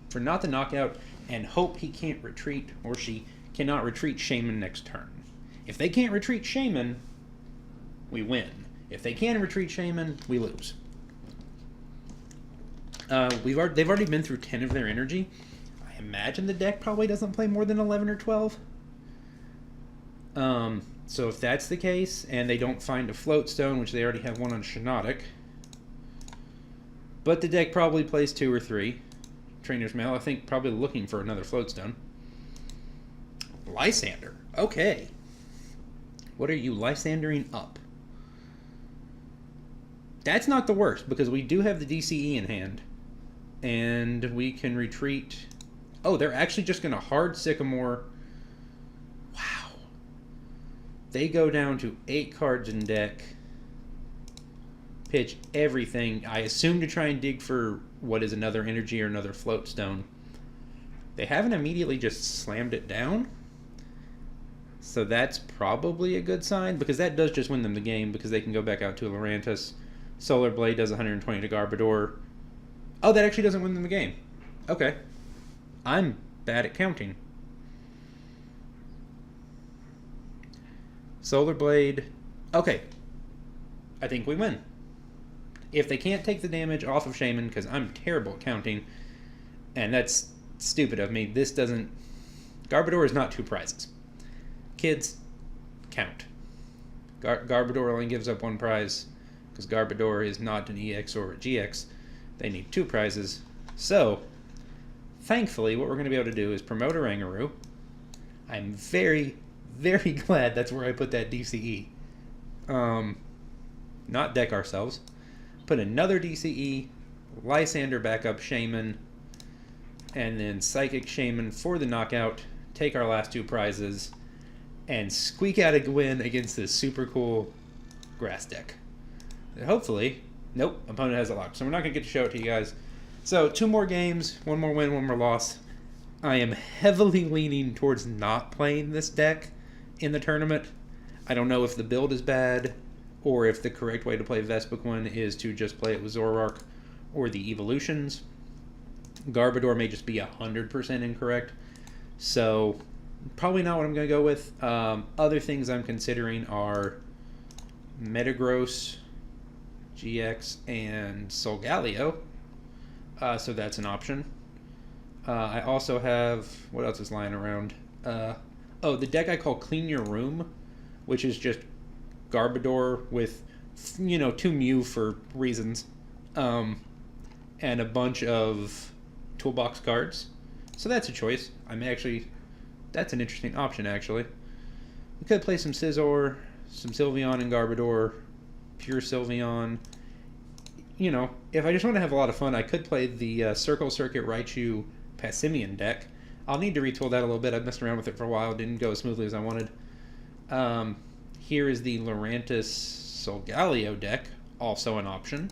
for not the knockout and hope he can't retreat or she cannot retreat Shaman next turn. If they can't retreat Shaman, we win. If they can retreat Shaman, we lose. They've already been through 10 of their energy. I imagine the deck probably doesn't play more than 11 or 12. So if that's the case, and they don't find a Float Stone, which they already have one on Shiinotic, but the deck probably plays 2 or 3. Trainer's Mail, I think, probably looking for another Float Stone. Lysander. Okay. What are you Lysandering up? That's not the worst, because we do have the DCE in hand. And we can retreat. Oh, they're actually just going to hard Sycamore. Wow. They go down to 8 cards in deck. Pitch everything. I assume to try and dig for what is another energy or another Float Stone. They haven't immediately just slammed it down. So that's probably a good sign, because that does just win them the game, because they can go back out to Lurantis. Solar Blade does 120 to Garbodor. Oh, that actually doesn't win them the game. Okay. I'm bad at counting. Solar Blade. Okay. I think we win. If they can't take the damage off of Shaman, because I'm terrible at counting, and that's stupid of me, this doesn't... Garbodor is not 2 prizes. Kids, count. Garbodor only gives up 1 prize, because Garbodor is not an EX or a GX. They need 2 prizes. So, thankfully, what we're going to be able to do is promote a Rangaroo. I'm very, very glad that's where I put that DCE. Not deck ourselves. Put another DCE, Lysander back up Shaman, and then Psychic Shaman for the knockout, take our last 2 prizes, and squeak out a win against this super cool grass deck. And hopefully, nope, opponent has it locked, so we're not going to get to show it to you guys. So 2 more games, 1 more win, 1 more loss. I am heavily leaning towards not playing this deck in the tournament. I don't know if the build is bad, or if the correct way to play Vespiquen is to just play it with Zoroark or the evolutions. Garbodor may just be 100% incorrect. So Probably not what I'm going to go with. Other things I'm considering are Metagross, GX, and Solgaleo. So that's an option. I also have... What else is lying around? The deck I call Clean Your Room, which is just Garbodor with, 2 Mew for reasons. And a bunch of toolbox cards. So that's a choice. That's an interesting option, actually. We could play some Scizor, some Sylveon and Garbodor, pure Sylveon. If I just want to have a lot of fun, I could play the Circle Circuit Raichu Passimian deck. I'll need to retool that a little bit. I've messed around with it for a while. It didn't go as smoothly as I wanted. Here is the Lurantis Solgaleo deck, also an option.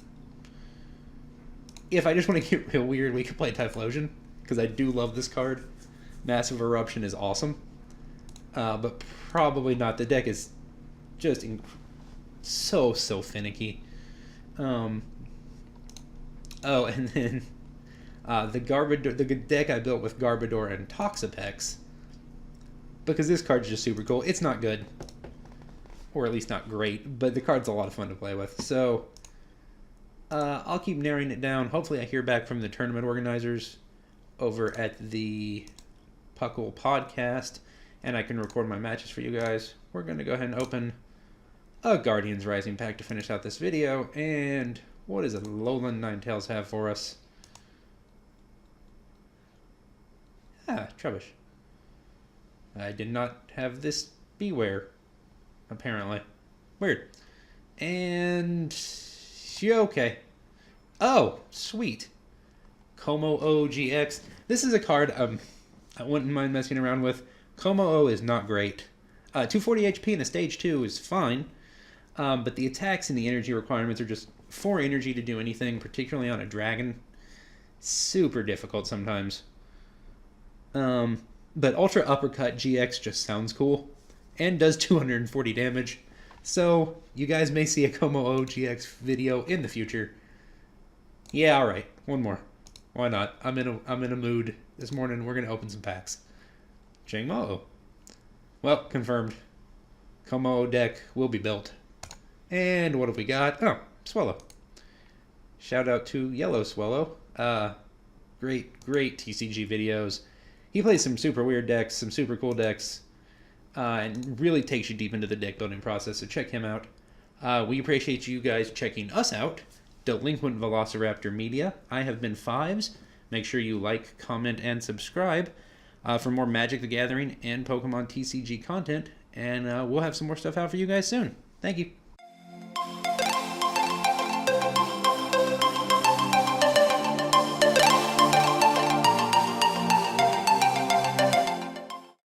If I just want to get real weird, we could play Typhlosion, because I do love this card. Massive Eruption is awesome. But probably not. The deck is just so finicky. And then the deck I built with Garbodor and Toxapex, because this card's just super cool. It's not good, or at least not great, but the card's a lot of fun to play with. So I'll keep narrowing it down. Hopefully I hear back from the tournament organizers over at the Puckle podcast, and I can record my matches for you guys. We're going to go ahead and open a Guardians Rising pack to finish out this video. And what does a Lowland Ninetales have for us? Trubbish. I did not have this Beware, apparently. Weird. And... okay. Oh, sweet. Como OGX. This is a card I wouldn't mind messing around with. Como O is not great. 240 HP in a stage 2 is fine. But the attacks and the energy requirements are just 4 energy to do anything, particularly on a dragon. Super difficult sometimes. But Ultra Uppercut GX just sounds cool. And does 240 damage. So, you guys may see a Como O GX video in the future. Yeah, alright. One more. Why not? I'm in a mood this morning. We're going to open some packs. Jingmo. Well, confirmed. Como deck will be built. And what have we got? Oh, Swellow. Shout out to Yellow Swellow. Great TCG videos. He plays some super weird decks, some super cool decks, and really takes you deep into the deck building process, so check him out. We appreciate you guys checking us out. Delinquent Velociraptor Media. I have been Fives. Make sure you like, comment, and subscribe for more Magic the Gathering and Pokemon TCG content, and we'll have some more stuff out for you guys soon. Thank you.